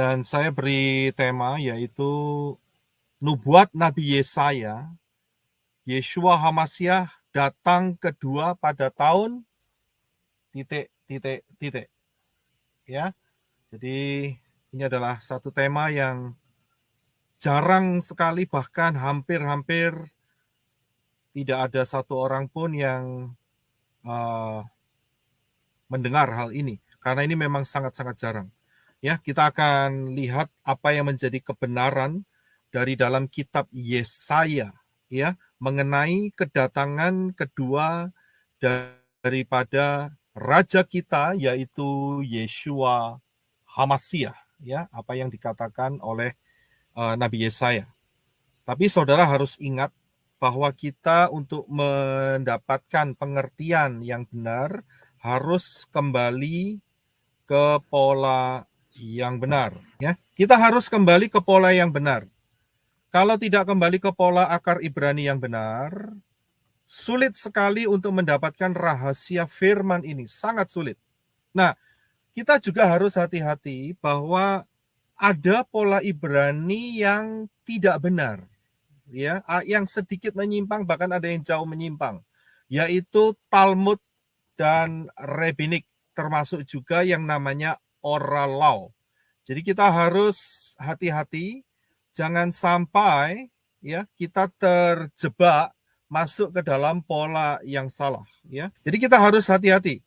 Dan saya beri tema yaitu nubuat Nabi Yesaya, Yeshua Hamasyah datang kedua pada tahun ... Ya. Jadi ini adalah satu tema yang jarang sekali, bahkan hampir-hampir tidak ada satu orang pun yang mendengar hal ini, karena ini memang sangat-sangat jarang. Ya, kita akan lihat apa yang menjadi kebenaran dari dalam kitab Yesaya, ya, mengenai kedatangan kedua daripada raja kita, yaitu Yeshua Hamasyah, ya, apa yang dikatakan oleh Nabi Yesaya. Tapi saudara harus ingat bahwa kita untuk mendapatkan pengertian yang benar harus kembali ke pola yang benar, ya. Kita harus kembali ke pola yang benar. Kalau tidak kembali ke pola akar Ibrani yang benar, sulit sekali untuk mendapatkan rahasia firman ini, sangat sulit. Nah, kita juga harus hati-hati bahwa ada pola Ibrani yang tidak benar, ya, yang sedikit menyimpang, bahkan ada yang jauh menyimpang, yaitu Talmud dan Rabbinik, termasuk juga yang namanya oral law. Jadi kita harus hati-hati, jangan sampai ya kita terjebak masuk ke dalam pola yang salah, ya. Jadi kita harus hati-hati.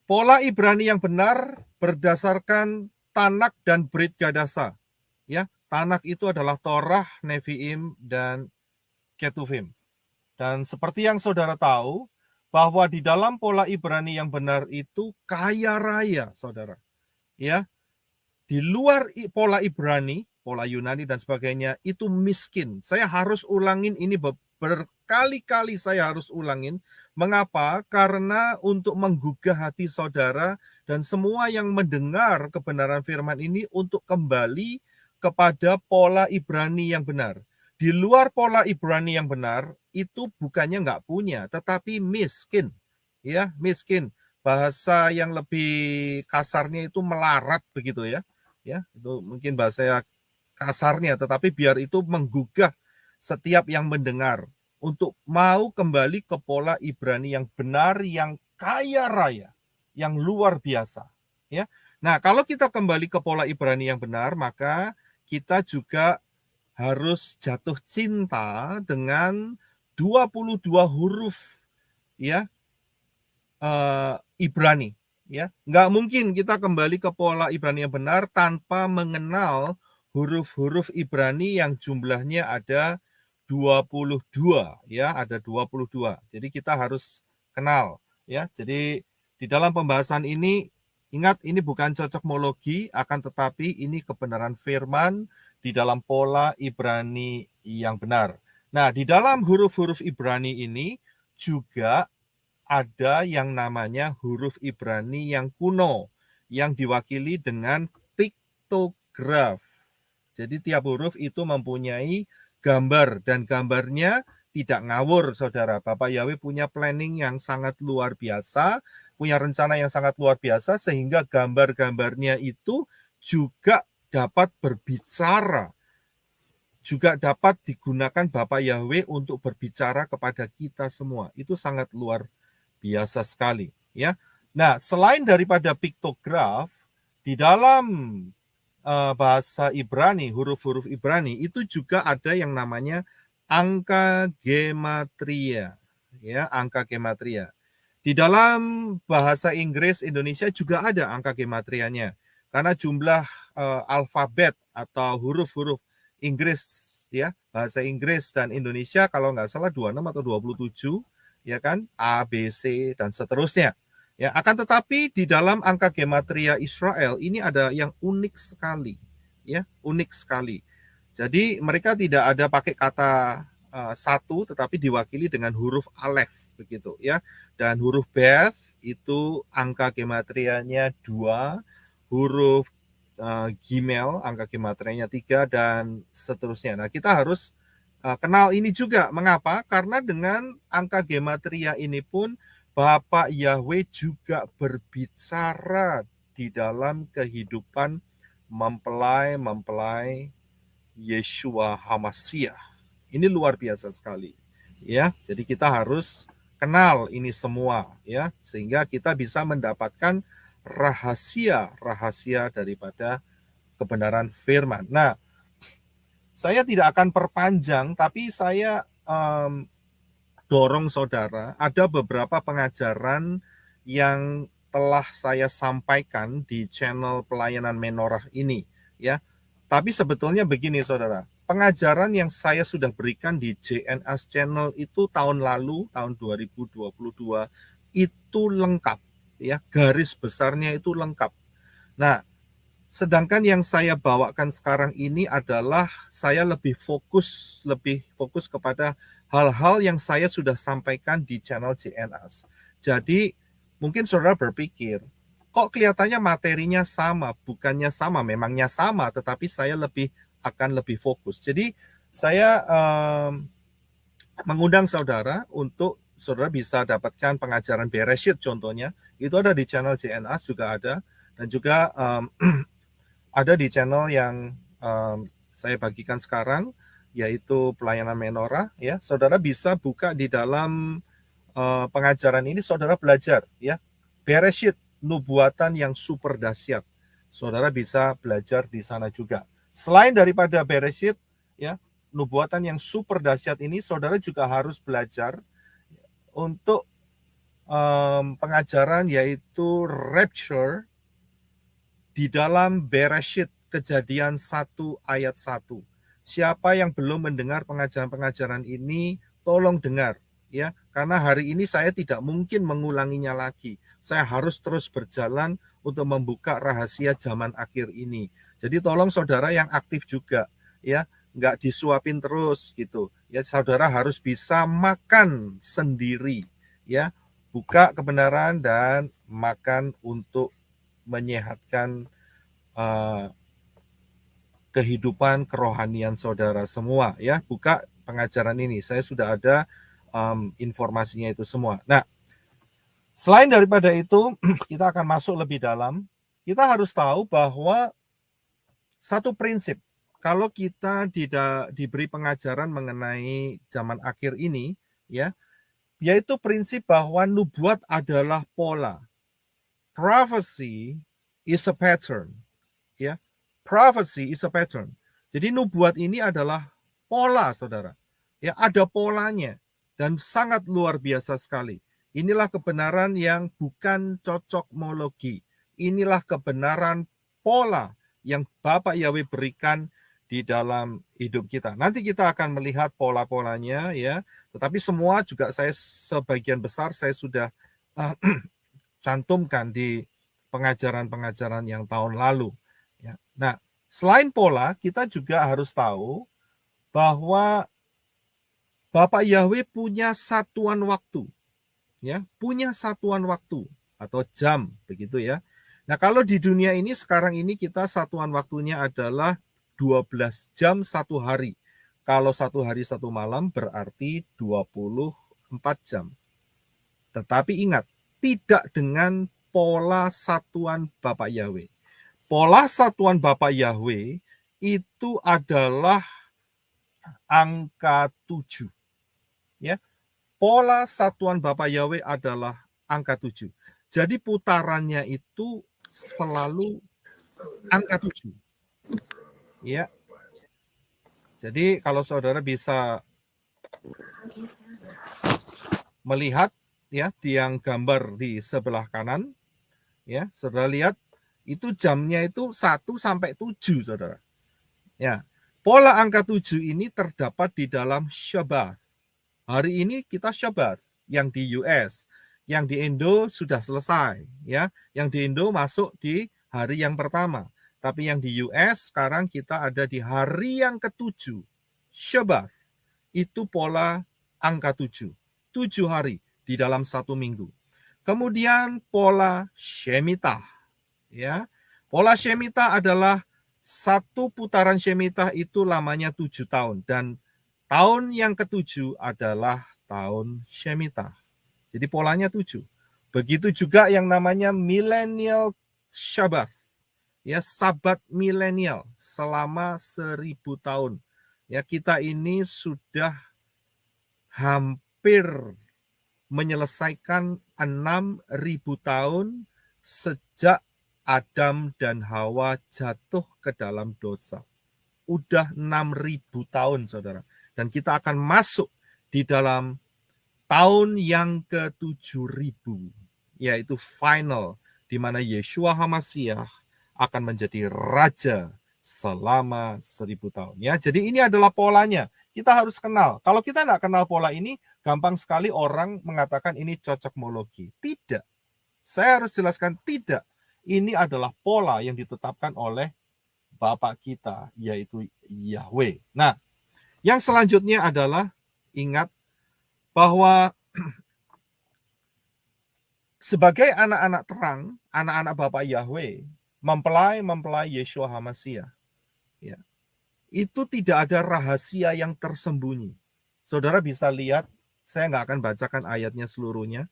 Pola Ibrani yang benar berdasarkan Tanak dan Brit Gadasa, ya. Tanak itu adalah Torah, Nevi'im, dan Ketuvim. Dan seperti yang saudara tahu, bahwa di dalam pola Ibrani yang benar itu kaya raya, saudara. Ya, di luar pola Ibrani, pola Yunani dan sebagainya, itu miskin. Saya harus ulangin ini berkali-kali, saya harus ulangin. Mengapa? Karena untuk menggugah hati saudara dan semua yang mendengar kebenaran firman ini untuk kembali kepada pola Ibrani yang benar. Di luar pola Ibrani yang benar, itu bukannya nggak punya, tetapi miskin. Ya, miskin. Bahasa yang lebih kasarnya itu melarat begitu ya. Ya, itu mungkin bahasa kasarnya, tetapi biar itu menggugah setiap yang mendengar untuk mau kembali ke pola Ibrani yang benar, yang kaya raya, yang luar biasa. Ya, nah kalau kita kembali ke pola Ibrani yang benar, maka kita juga harus jatuh cinta dengan 22 huruf ya Ibrani. Ya, nggak mungkin kita kembali ke pola Ibrani yang benar tanpa mengenal huruf-huruf Ibrani yang jumlahnya ada 22, ya, ada 22. Jadi kita harus kenal, ya. Jadi di dalam pembahasan ini ingat, ini bukan cocokmologi, akan tetapi ini kebenaran firman di dalam pola Ibrani yang benar. Nah, di dalam huruf-huruf Ibrani ini juga ada yang namanya huruf Ibrani yang kuno, yang diwakili dengan piktograf. Jadi tiap huruf itu mempunyai gambar, dan gambarnya tidak ngawur, saudara. Bapak Yahweh punya planning yang sangat luar biasa, punya rencana yang sangat luar biasa, sehingga gambar-gambarnya itu juga dapat berbicara, juga dapat digunakan Bapak Yahweh untuk berbicara kepada kita semua. Itu sangat luar biasa sekali, ya. Nah, selain daripada piktograf, di dalam bahasa Ibrani, huruf-huruf Ibrani itu juga ada yang namanya angka gematria, ya, angka gematria. Di dalam bahasa Inggris Indonesia juga ada angka gematrianya, karena jumlah alfabet atau huruf-huruf Inggris, ya, bahasa Inggris dan Indonesia kalau nggak salah 26 atau 27, ya kan, A, B, C, dan seterusnya. Ya, akan tetapi di dalam angka gematria Israel ini ada yang unik sekali, ya, unik sekali. Jadi mereka tidak ada pakai kata satu, tetapi diwakili dengan huruf alef begitu, ya. Dan huruf Beth itu angka gematrianya 2, huruf Gimel angka gematrianya 3, dan seterusnya. Nah, kita harus kenal ini juga. Mengapa? Karena dengan angka gematria ini pun Bapak Yahweh juga berbicara di dalam kehidupan mempelai Yeshua HaMashiach. Ini luar biasa sekali. Ya, jadi kita harus kenal ini semua ya, sehingga kita bisa mendapatkan rahasia daripada kebenaran firman. Nah, saya tidak akan perpanjang, tapi saya dorong saudara, ada beberapa pengajaran yang telah saya sampaikan di channel pelayanan Menorah ini, ya. Tapi sebetulnya begini saudara, pengajaran yang saya sudah berikan di JNS channel itu tahun lalu, tahun 2022, itu lengkap, ya, garis besarnya itu lengkap. Nah, sedangkan yang saya bawakan sekarang ini adalah saya lebih fokus kepada hal-hal yang saya sudah sampaikan di channel JNS. Jadi mungkin saudara berpikir, kok kelihatannya materinya sama? Bukannya sama, memangnya sama, tetapi saya akan lebih fokus. Jadi saya mengundang saudara untuk saudara bisa dapatkan pengajaran Bereshit contohnya, itu ada di channel JNS juga ada, dan juga ada di channel yang saya bagikan sekarang, yaitu pelayanan Menorah. Ya, saudara bisa buka di dalam pengajaran ini, saudara belajar ya Bereshit, nubuatan yang super dahsyat. Saudara bisa belajar di sana juga. Selain daripada Bereshit, ya nubuatan yang super dahsyat ini, saudara juga harus belajar untuk pengajaran yaitu rapture di dalam Bereshit, Kejadian 1 ayat 1. Siapa yang belum mendengar pengajaran-pengajaran ini, tolong dengar ya, karena hari ini saya tidak mungkin mengulanginya lagi. Saya harus terus berjalan untuk membuka rahasia zaman akhir ini. Jadi tolong saudara yang aktif juga ya, nggak disuapin terus gitu. Ya, saudara harus bisa makan sendiri ya, buka kebenaran dan makan untuk menyehatkan kehidupan kerohanian saudara semua ya. Buka pengajaran ini, saya sudah ada informasinya itu semua. Nah, selain daripada itu, kita akan masuk lebih dalam. Kita harus tahu bahwa satu prinsip, kalau kita diberi pengajaran mengenai zaman akhir ini ya, yaitu prinsip bahwa nubuat adalah pola. Prophecy is a pattern. Ya, prophecy is a pattern. Jadi nubuat ini adalah pola, saudara. Ya, ada polanya dan sangat luar biasa sekali. Inilah kebenaran yang bukan cocokmologi. Inilah kebenaran pola yang Bapak Yahweh berikan di dalam hidup kita. Nanti kita akan melihat pola-polanya ya. Tetapi semua juga saya sebagian besar saya sudah cantumkan di pengajaran-pengajaran yang tahun lalu. Ya. Nah, selain pola, kita juga harus tahu bahwa Bapak Yahweh punya satuan waktu. Ya, punya satuan waktu atau jam, begitu ya. Nah, kalau di dunia ini sekarang ini kita satuan waktunya adalah 12 jam satu hari. Kalau satu hari satu malam berarti 24 jam. Tetapi ingat, tidak dengan pola satuan Bapak Yahweh. Pola satuan Bapak Yahweh itu adalah angka 7. Ya. Pola satuan Bapak Yahweh adalah angka 7. Jadi putarannya itu selalu angka 7. Ya. Jadi kalau saudara bisa melihat ya di yang gambar di sebelah kanan, ya, saudara lihat itu jamnya itu 1 sampai 7, saudara. Ya, pola angka 7 ini terdapat di dalam Shabbat. Hari ini kita Shabbat yang di US, yang di Indo sudah selesai, ya. Yang di Indo masuk di hari yang pertama. Tapi yang di US sekarang kita ada di hari yang ke-7, Shabbat. Itu pola angka 7. 7 hari di dalam satu minggu. Kemudian pola Shemitah. Ya, pola Shemitah adalah satu putaran Shemitah itu lamanya 7 tahun. Dan tahun yang ke-7 adalah tahun Shemitah. Jadi polanya 7. Begitu juga yang namanya Millennial Shabbat. ya sabat milenial selama 1000 tahun. Ya, kita ini sudah hampir menyelesaikan 6.000 tahun sejak Adam dan Hawa jatuh ke dalam dosa. Udah 6.000 tahun, saudara. Dan kita akan masuk di dalam tahun yang ke-7.000, yaitu final, di mana Yeshua HaMashiach akan menjadi raja selama 1000 tahun. Ya, jadi ini adalah polanya. Kita harus kenal. Kalau kita tidak kenal pola ini, gampang sekali orang mengatakan ini cocokmologi. Tidak. Saya harus jelaskan tidak. Ini adalah pola yang ditetapkan oleh Bapa kita, yaitu Yahweh. Nah, yang selanjutnya adalah ingat bahwa sebagai anak-anak terang, anak-anak Bapa Yahweh, mempelai Yeshua HaMashiach, ya, itu tidak ada rahasia yang tersembunyi. Saudara bisa lihat, saya nggak akan bacakan ayatnya seluruhnya,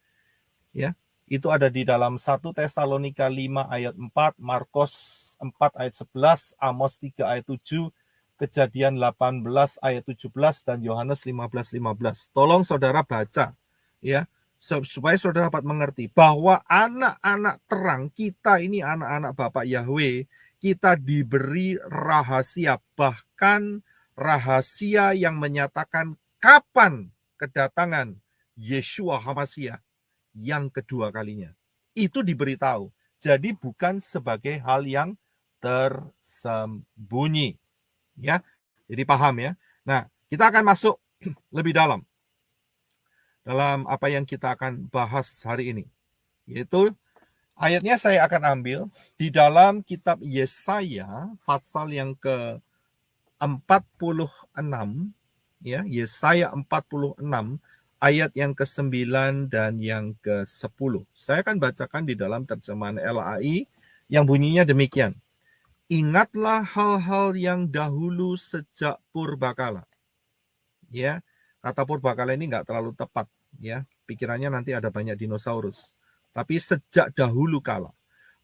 ya. Itu ada di dalam 1 Tesalonika 5 ayat 4, Markus 4 ayat 11, Amos 3 ayat 7, Kejadian 18 ayat 17, dan Yohanes 15:15. Tolong saudara baca, ya, supaya saudara dapat mengerti bahwa anak-anak terang kita ini, anak-anak Bapak Yahweh, kita diberi rahasia, bahkan rahasia yang menyatakan kapan kedatangan Yeshua HaMashiach yang kedua kalinya. Itu diberitahu. Jadi bukan sebagai hal yang tersembunyi. Ya, jadi paham ya. Nah, kita akan masuk lebih dalam apa yang kita akan bahas hari ini. Yaitu ayatnya saya akan ambil di dalam kitab Yesaya pasal yang ke-46, ya, Yesaya 46 ayat yang ke-9 dan yang ke-10. Saya akan bacakan di dalam terjemahan LAI yang bunyinya demikian. Ingatlah hal-hal yang dahulu sejak purbakala. Ya, kata purbakala ini nggak terlalu tepat, ya. Pikirannya nanti ada banyak dinosaurus. Tapi sejak dahulu kala,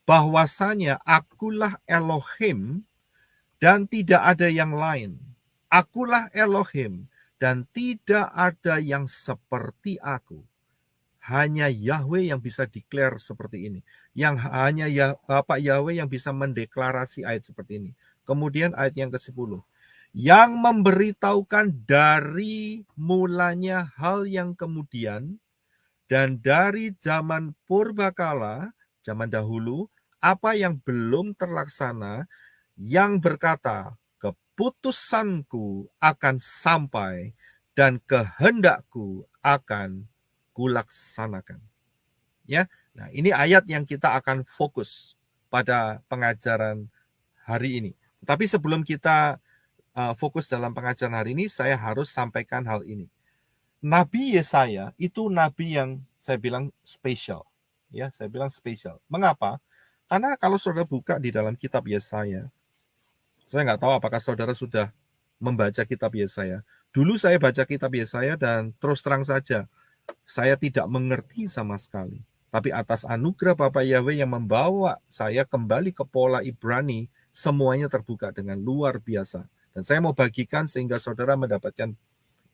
bahwasanya akulah Elohim dan tidak ada yang lain. Akulah Elohim dan tidak ada yang seperti aku. Hanya Yahweh yang bisa declare seperti ini. Yang hanya Bapak Yahweh yang bisa mendeklarasi ayat seperti ini. Kemudian ayat yang ke-10. Yang memberitahukan dari mulanya hal yang kemudian dan dari zaman purbakala, zaman dahulu, apa yang belum terlaksana, yang berkata, keputusanku akan sampai dan kehendakku akan kulaksanakan. Ya, nah ini ayat yang kita akan fokus pada pengajaran hari ini. Tapi sebelum kita fokus dalam pengajaran hari ini, saya harus sampaikan hal ini. Nabi Yesaya itu nabi yang saya bilang spesial. Ya, saya bilang spesial. Mengapa? Karena kalau saudara buka di dalam kitab Yesaya, saya nggak tahu apakah saudara sudah membaca kitab Yesaya. Dulu saya baca kitab Yesaya dan terus terang saja, saya tidak mengerti sama sekali. Tapi atas anugerah Bapa Yahweh yang membawa saya kembali ke pola Ibrani, semuanya terbuka dengan luar biasa. Dan saya mau bagikan sehingga saudara mendapatkan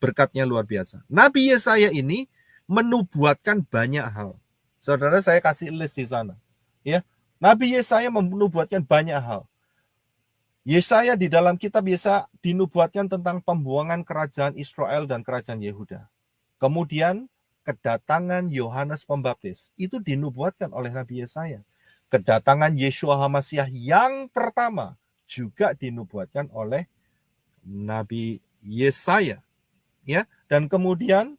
berkatnya luar biasa. Nabi Yesaya ini menubuatkan banyak hal. Saudara, saya kasih list di sana. Ya, Nabi Yesaya menubuatkan banyak hal. Yesaya di dalam kitab Yesaya dinubuatkan tentang pembuangan kerajaan Israel dan kerajaan Yehuda. Kemudian kedatangan Yohanes Pembaptis itu dinubuatkan oleh Nabi Yesaya. Kedatangan Yeshua HaMashiach yang pertama juga dinubuatkan oleh Nabi Yesaya. Ya, dan kemudian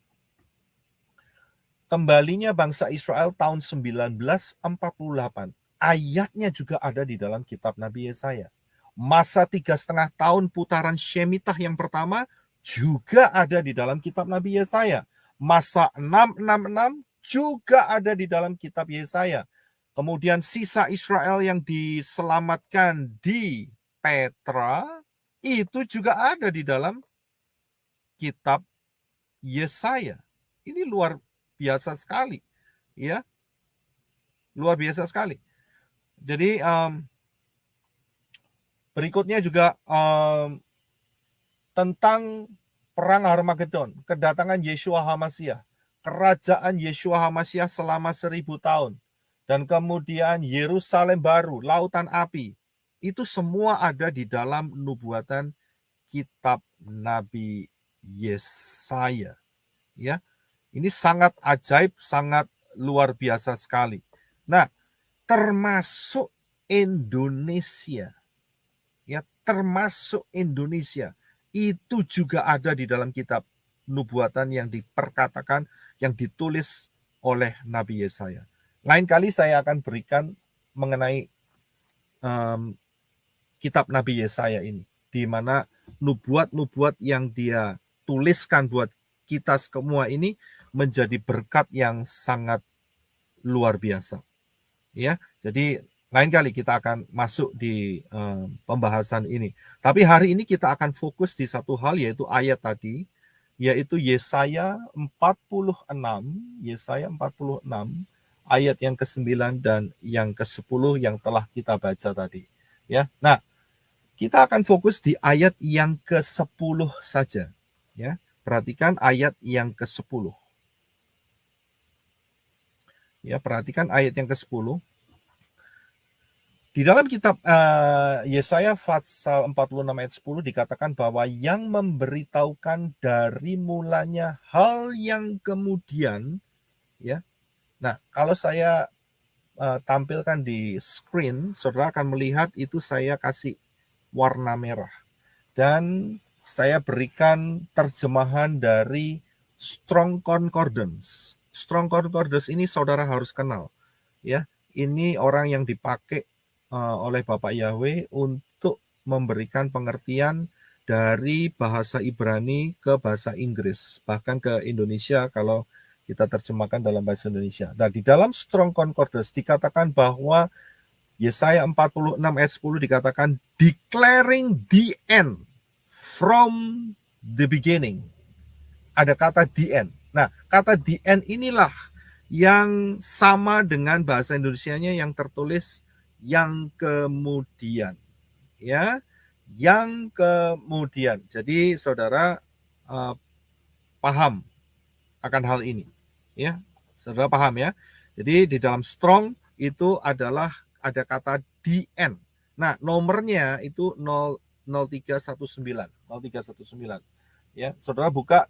kembalinya bangsa Israel tahun 1948. Ayatnya juga ada di dalam kitab Nabi Yesaya. Masa 3,5 tahun putaran Shemitah yang pertama juga ada di dalam kitab Nabi Yesaya. Masa 666 juga ada di dalam kitab Yesaya. Kemudian sisa Israel yang diselamatkan di Petra itu juga ada di dalam kitab Yesaya. Ini luar biasa sekali, ya, luar biasa sekali. Jadi Berikutnya juga tentang perang Harmagedon, kedatangan Yeshua HaMasyiah, kerajaan Yeshua HaMasyiah selama 1000 tahun, dan kemudian Yerusalem baru, lautan api. Itu semua ada di dalam nubuatan kitab Nabi Yesaya. Ya, ini sangat ajaib, sangat luar biasa sekali. Nah, termasuk Indonesia. Ya, termasuk Indonesia. Itu juga ada di dalam kitab nubuatan yang diperkatakan, yang ditulis oleh Nabi Yesaya. Lain kali saya akan berikan mengenai kitab Nabi Yesaya ini, di mana nubuat-nubuat yang dia tuliskan buat kita semua ini menjadi berkat yang sangat luar biasa. Ya, jadi lain kali kita akan masuk di pembahasan ini. Tapi hari ini kita akan fokus di satu hal, yaitu ayat tadi, yaitu Yesaya 46, Yesaya 46 ayat yang ke-9 dan yang ke-10 yang telah kita baca tadi. Ya, nah kita akan fokus di ayat yang ke-10 saja. Ya, perhatikan ayat yang ke-10. Ya, perhatikan ayat yang ke-10. Di dalam kitab Yesaya pasal 46 ayat 10 dikatakan bahwa yang memberitahukan dari mulanya hal yang kemudian, ya. Nah, kalau saya tampilkan di screen, saudara akan melihat itu saya kasih warna merah. Dan saya berikan terjemahan dari Strong Concordance. Strong Concordance ini saudara harus kenal. Ya, ini orang yang dipakai oleh Bapak Yahweh untuk memberikan pengertian dari bahasa Ibrani ke bahasa Inggris, bahkan ke Indonesia kalau kita terjemahkan dalam bahasa Indonesia. Nah, di dalam Strong Concordance dikatakan bahwa Yesaya 46 ayat 10 dikatakan declaring the end from the beginning. Ada kata the end. Nah, kata the end inilah yang sama dengan bahasa Indonesianya yang tertulis yang kemudian, ya, yang kemudian. Jadi saudara paham akan hal ini, ya, saudara paham ya. Jadi di dalam Strong itu adalah ada kata the end. Nah, nomornya itu 0319, 0319. Ya, saudara buka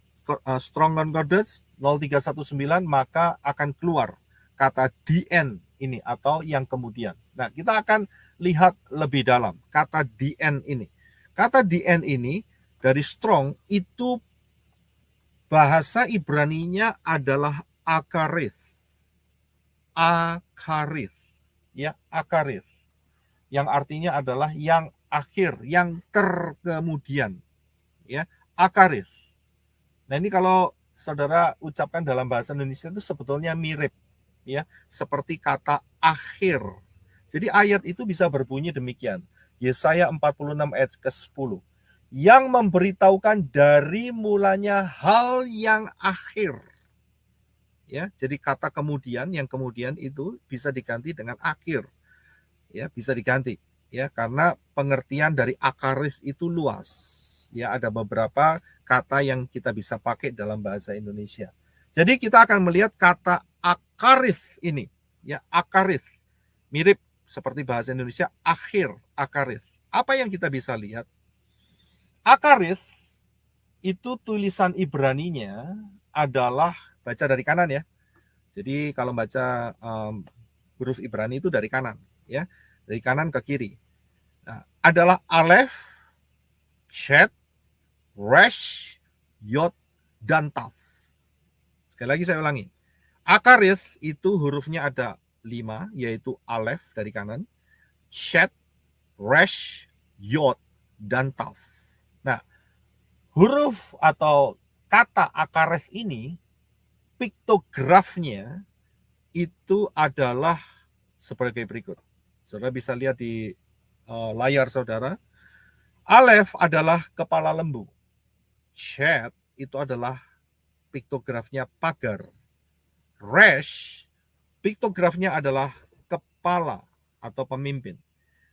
Strong Concordance 0319 maka akan keluar kata the end ini atau yang kemudian. Nah, kita akan lihat lebih dalam kata the end ini. Kata the end ini dari Strong itu bahasa Ibraninya adalah akarith. Akarith. Ya, akarith. Yang artinya adalah yang akhir, yang terkemudian. Ya, akarith. Nah, ini kalau saudara ucapkan dalam bahasa Indonesia itu sebetulnya mirip, ya, seperti kata akhir. Jadi ayat itu bisa berbunyi demikian. Yesaya 46 ayat ke-10. Yang memberitahukan dari mulanya hal yang akhir. Ya, jadi kata kemudian, yang kemudian itu bisa diganti dengan akhir. Ya, bisa diganti, ya, karena pengertian dari akarif itu luas. Ya, ada beberapa kata yang kita bisa pakai dalam bahasa Indonesia. Jadi kita akan melihat kata akarif ini, ya, akarif mirip seperti bahasa Indonesia akhir, akarif. Apa yang kita bisa lihat? Akarif itu tulisan Ibraninya adalah, baca dari kanan ya. Jadi kalau baca huruf Ibrani itu dari kanan, ya, dari kanan ke kiri. Nah, adalah Aleph, Chet, Resh, Yod, dan Taf. Sekali lagi saya ulangi. Akarith itu hurufnya ada 5, yaitu Aleph dari kanan, Chet, Resh, Yod, dan Taf. Nah, huruf atau kata akarith ini, piktografnya itu adalah sebagai berikut. Saudara bisa lihat di layar saudara. Aleph adalah kepala lembu. Chet itu adalah piktografnya pagar. Resh, piktografnya adalah kepala atau pemimpin.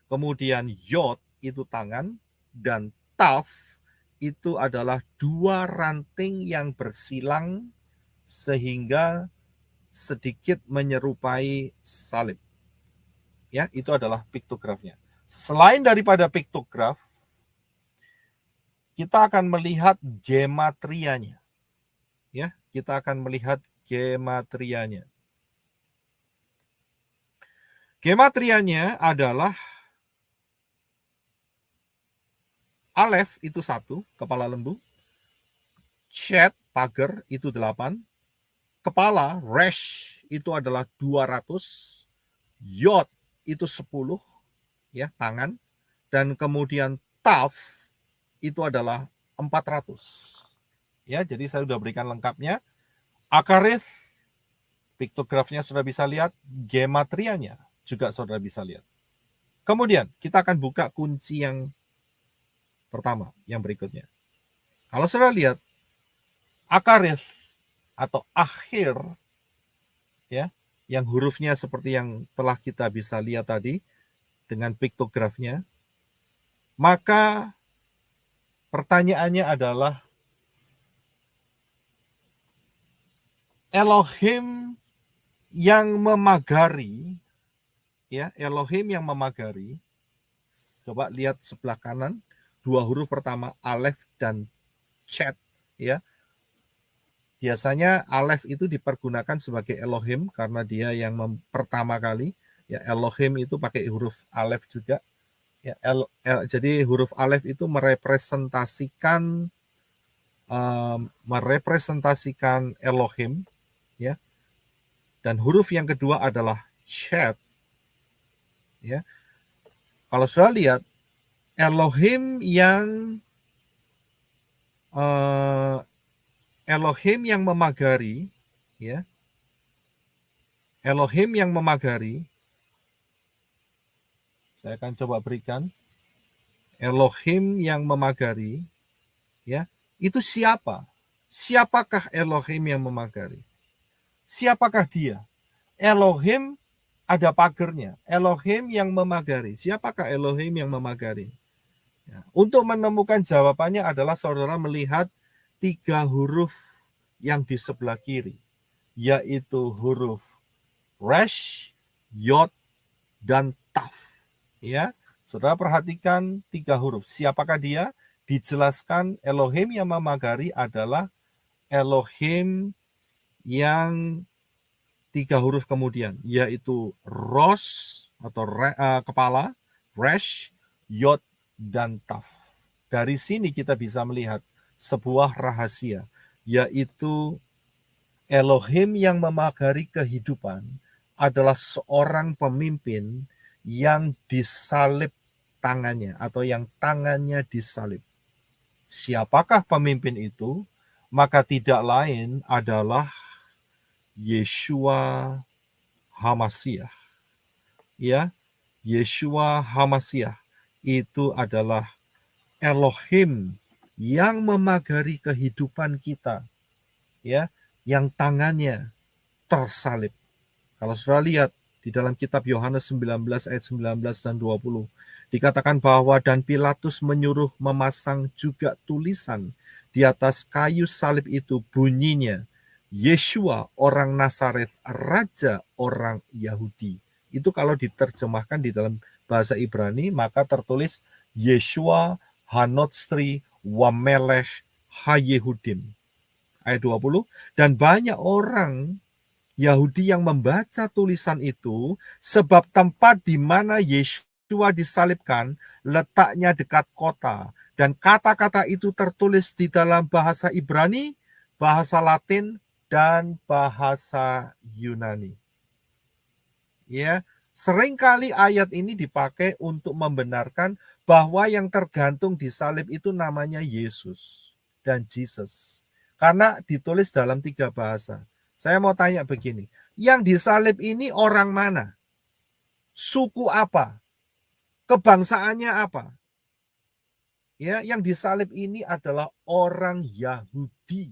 Kemudian Yod itu tangan, dan Taf itu adalah dua ranting yang bersilang sehingga sedikit menyerupai salib. Ya, itu adalah piktografnya. Selain daripada piktograf, kita akan melihat gematrianya. Ya, kita akan melihat gematrianya. Gematrianya adalah Alef itu 1, kepala lembu. Chet, pagar, itu 8. Kepala, resh, itu adalah 200. Yod, itu 10. Ya, tangan. Dan kemudian Taf, itu adalah 400. Ya, jadi saya sudah berikan lengkapnya. Akarith, piktografnya sudah bisa lihat. Gematrianya juga sudah bisa lihat. Kemudian, kita akan buka kunci yang pertama, yang berikutnya. Kalau sudah lihat, Akarith atau akhir, ya, yang hurufnya seperti yang telah kita bisa lihat tadi dengan piktografnya, maka pertanyaannya adalah Elohim yang memagari, ya, Elohim yang memagari. Coba lihat sebelah kanan, dua huruf pertama Alef dan Chet, ya. Biasanya Alef itu dipergunakan sebagai Elohim karena dia yang pertama kali. Ya, Elohim itu pakai huruf Alef juga. Ya, jadi huruf Alef itu merepresentasikan Elohim, ya. Dan huruf yang kedua adalah Chet, ya. Kalau sudah lihat Elohim yang memagari, ya. Elohim yang memagari. Saya akan coba berikan. Elohim yang memagari, ya. Itu siapa? Siapakah Elohim yang memagari? Siapakah dia? Elohim ada pagernya. Elohim yang memagari. Siapakah Elohim yang memagari? Ya. Untuk menemukan jawabannya adalah saudara melihat 3 huruf yang di sebelah kiri, yaitu huruf Resh, Yod, dan Taf. Ya, saudara perhatikan 3 huruf. Siapakah dia? Dijelaskan Elohim yang memagari adalah Elohim yang 3 huruf kemudian, yaitu Ros atau kepala, Resh, Yod, dan Taf. Dari sini kita bisa melihat sebuah rahasia, yaitu Elohim yang memagari kehidupan adalah seorang pemimpin yang disalib tangannya atau yang tangannya disalib. Siapakah pemimpin itu? Maka tidak lain adalah Yeshua HaMashiach. Ya, Yeshua HaMashiach itu adalah Elohim yang memagari kehidupan kita, ya, yang tangannya tersalib. Kalau sudah lihat di dalam kitab Yohanes 19 ayat 19 dan 20, dikatakan bahwa dan Pilatus menyuruh memasang juga tulisan di atas kayu salib itu, bunyinya, Yeshua orang Nazaret, Raja orang Yahudi. Itu kalau diterjemahkan di dalam bahasa Ibrani, maka tertulis Yeshua Hanotsri Wamelech HaYehudim. Ayat 20, dan banyak orang Yahudi yang membaca tulisan itu, sebab tempat di mana Yeshua disalibkan letaknya dekat kota. Dan kata-kata itu tertulis di dalam bahasa Ibrani, bahasa Latin, dan bahasa Yunani. Ya, seringkali ayat ini dipakai untuk membenarkan bahwa yang tergantung di salib itu namanya Yesus dan Jesus. Karena ditulis dalam 3 bahasa. Saya mau tanya begini, yang disalib ini orang mana? Suku apa? Kebangsaannya apa? Ya, yang disalib ini adalah orang Yahudi.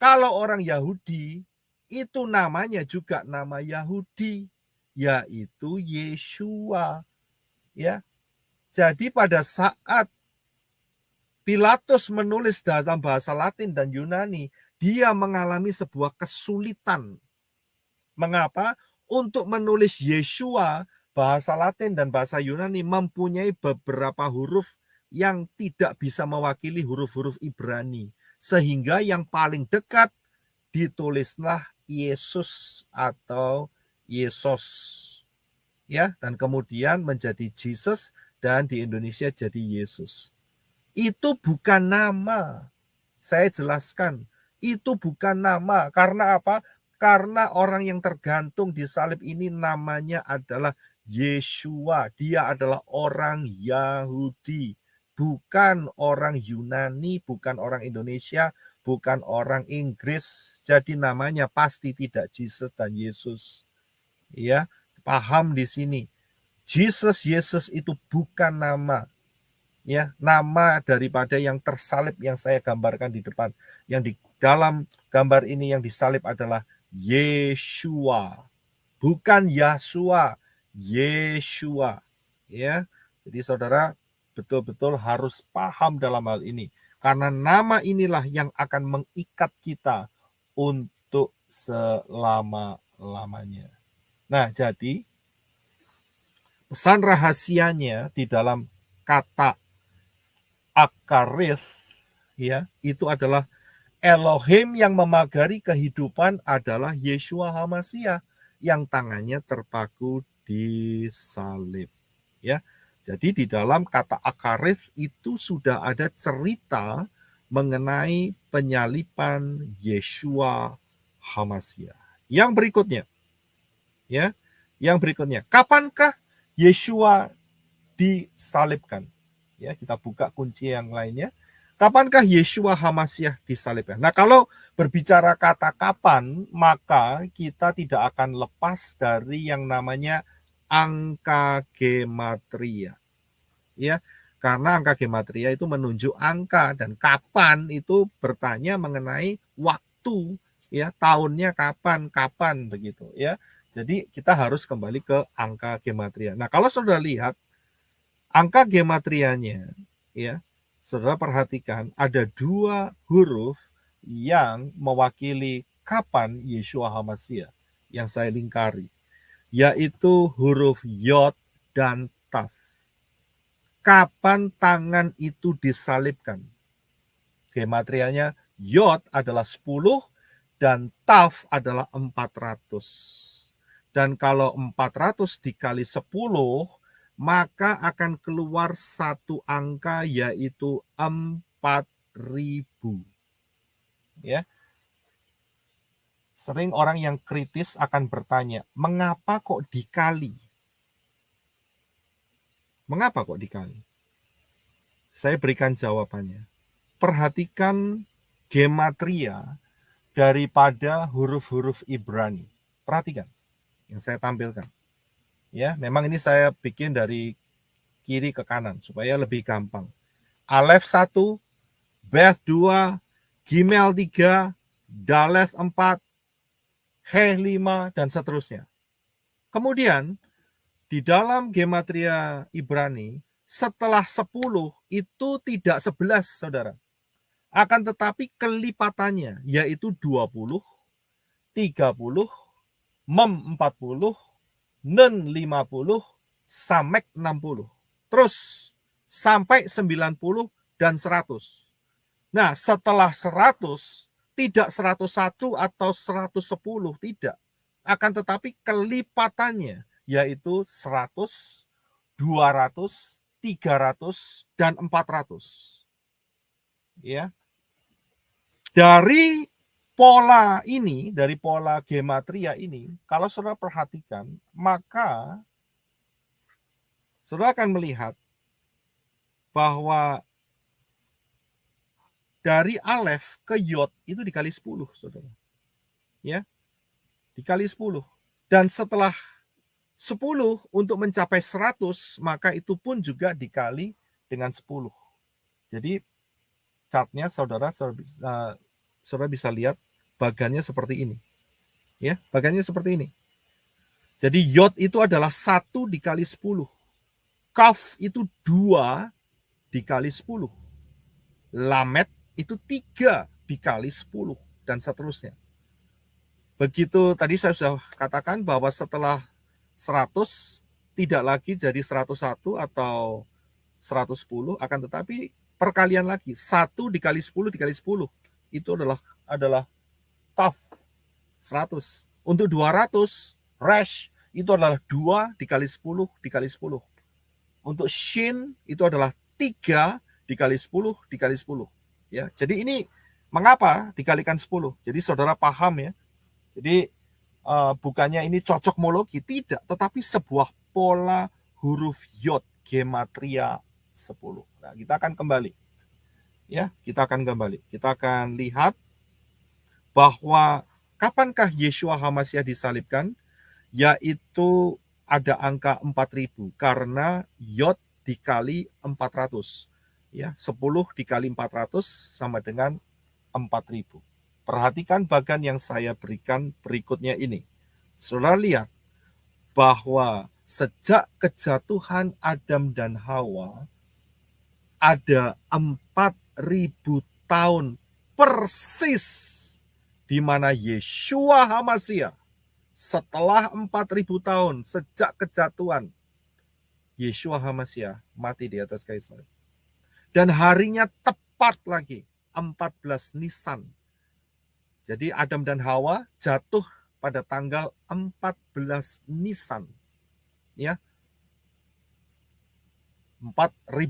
Kalau orang Yahudi, itu namanya juga nama Yahudi, yaitu Yeshua. Ya, Jadi pada saat Pilatus menulis dalam bahasa Latin dan Yunani, dia mengalami sebuah kesulitan. Mengapa? Untuk menulis Yeshua, bahasa Latin dan bahasa Yunani mempunyai beberapa huruf yang tidak bisa mewakili huruf-huruf Ibrani. Sehingga yang paling dekat ditulislah Yesus atau Yesus. Ya, dan kemudian menjadi Jesus dan di Indonesia jadi Yesus. Itu bukan nama. Saya jelaskan, itu bukan nama. Karena apa? Karena orang yang tergantung di salib ini namanya adalah Yeshua. Dia adalah orang Yahudi, bukan orang Yunani, bukan orang Indonesia, bukan orang Inggris. Jadi namanya pasti tidak Jesus dan Yesus. Ya, paham di sini. Yesus itu bukan nama. Ya, nama daripada yang tersalib yang saya gambarkan di depan. Yang di dalam gambar ini yang disalib adalah Yeshua. Bukan Yasua, Yeshua. Ya. Jadi saudara betul-betul harus paham dalam hal ini. Karena nama inilah yang akan mengikat kita untuk selama-lamanya. Nah, jadi pesan rahasianya di dalam kata Akarith, ya, itu adalah Elohim yang memagari kehidupan adalah Yeshua HaMashiach yang tangannya terpaku di salib. Ya, jadi di dalam kata Akarith itu sudah ada cerita mengenai penyaliban Yeshua HaMashiach. Yang berikutnya, ya, yang berikutnya, kapankah Yeshua disalibkan? Ya, kita buka kunci yang lainnya. Kapankah Yeshua HaMashiach disalibkan? Nah, kalau berbicara kata kapan, maka kita tidak akan lepas dari yang namanya angka gematria. Ya, karena angka gematria itu menunjuk angka dan kapan itu bertanya mengenai waktu, ya, tahunnya kapan begitu, ya. Jadi kita harus kembali ke angka gematria. Nah, kalau Saudara lihat angka gematrianya, ya, Saudara perhatikan ada 2 huruf yang mewakili kapan Yeshua HaMashiach yang saya lingkari, yaitu huruf Yod dan Taf. Kapan tangan itu disalibkan? Gematrianya Yod adalah 10 dan Taf adalah 400. Dan kalau 400 dikali 10, maka akan keluar satu angka yaitu 4.000. Ya. Sering orang yang kritis akan bertanya, mengapa kok dikali? Mengapa kok dikali? Saya berikan jawabannya. Perhatikan gematria daripada huruf-huruf Ibrani. Perhatikan yang saya tampilkan. Ya, memang ini saya bikin dari kiri ke kanan supaya lebih gampang. Alef 1, Beth 2, Gimel 3, Daleth 4, He 5, dan seterusnya. Kemudian, di dalam gematria Ibrani, setelah 10 itu tidak 11, saudara. Akan tetapi kelipatannya, yaitu 20, 30, Mem 40, Nen 50, Samek 60. Terus sampai 90 dan 100. Nah, setelah 100, tidak 101 atau 110, tidak. Akan tetapi kelipatannya, yaitu 100, 200, 300, dan 400. Ya. Dari pola ini, dari pola gematria ini, kalau saudara perhatikan, maka saudara akan melihat bahwa dari Alef ke Yod itu dikali 10, saudara. Ya, dikali 10. Dan setelah 10 untuk mencapai 100, maka itu pun juga dikali dengan 10. Jadi chartnya saudara bisa lihat bagannya seperti ini. Ya, bagannya seperti ini. Jadi Yod itu adalah 1 dikali 10. Kaf itu 2 dikali 10. Lamet itu 3 dikali 10 dan seterusnya. Begitu tadi saya sudah katakan bahwa setelah 100 tidak lagi jadi 101 atau 110, akan tetapi perkalian lagi 1 dikali 10 dikali 10 itu adalah kaf 100. Untuk 200 resh itu adalah 2 dikali 10 dikali 10. Untuk shin itu adalah 3 dikali 10 dikali 10. Ya, jadi ini mengapa dikalikan 10? Jadi saudara paham ya. Jadi bukannya ini cocokmologi, tidak, tetapi sebuah pola huruf yod gematria 10. Nah, kita akan kembali. Ya, kita akan kembali. Kita akan lihat bahwa kapankah Yeshua HaMashiach disalibkan? Yaitu ada angka 4000 karena yod dikali 400. Ya, 10 dikali 400 sama dengan 4000. Perhatikan bagian yang saya berikan berikutnya ini. Saudara lihat bahwa sejak kejatuhan Adam dan Hawa ada 4000 tahun persis di mana Yeshua HaMashiach setelah 4000 tahun sejak kejatuhan Yeshua HaMashiach mati di atas kayu salib. Dan harinya tepat lagi 14 Nisan. Jadi Adam dan Hawa jatuh pada tanggal 14 Nisan. Ya. 4000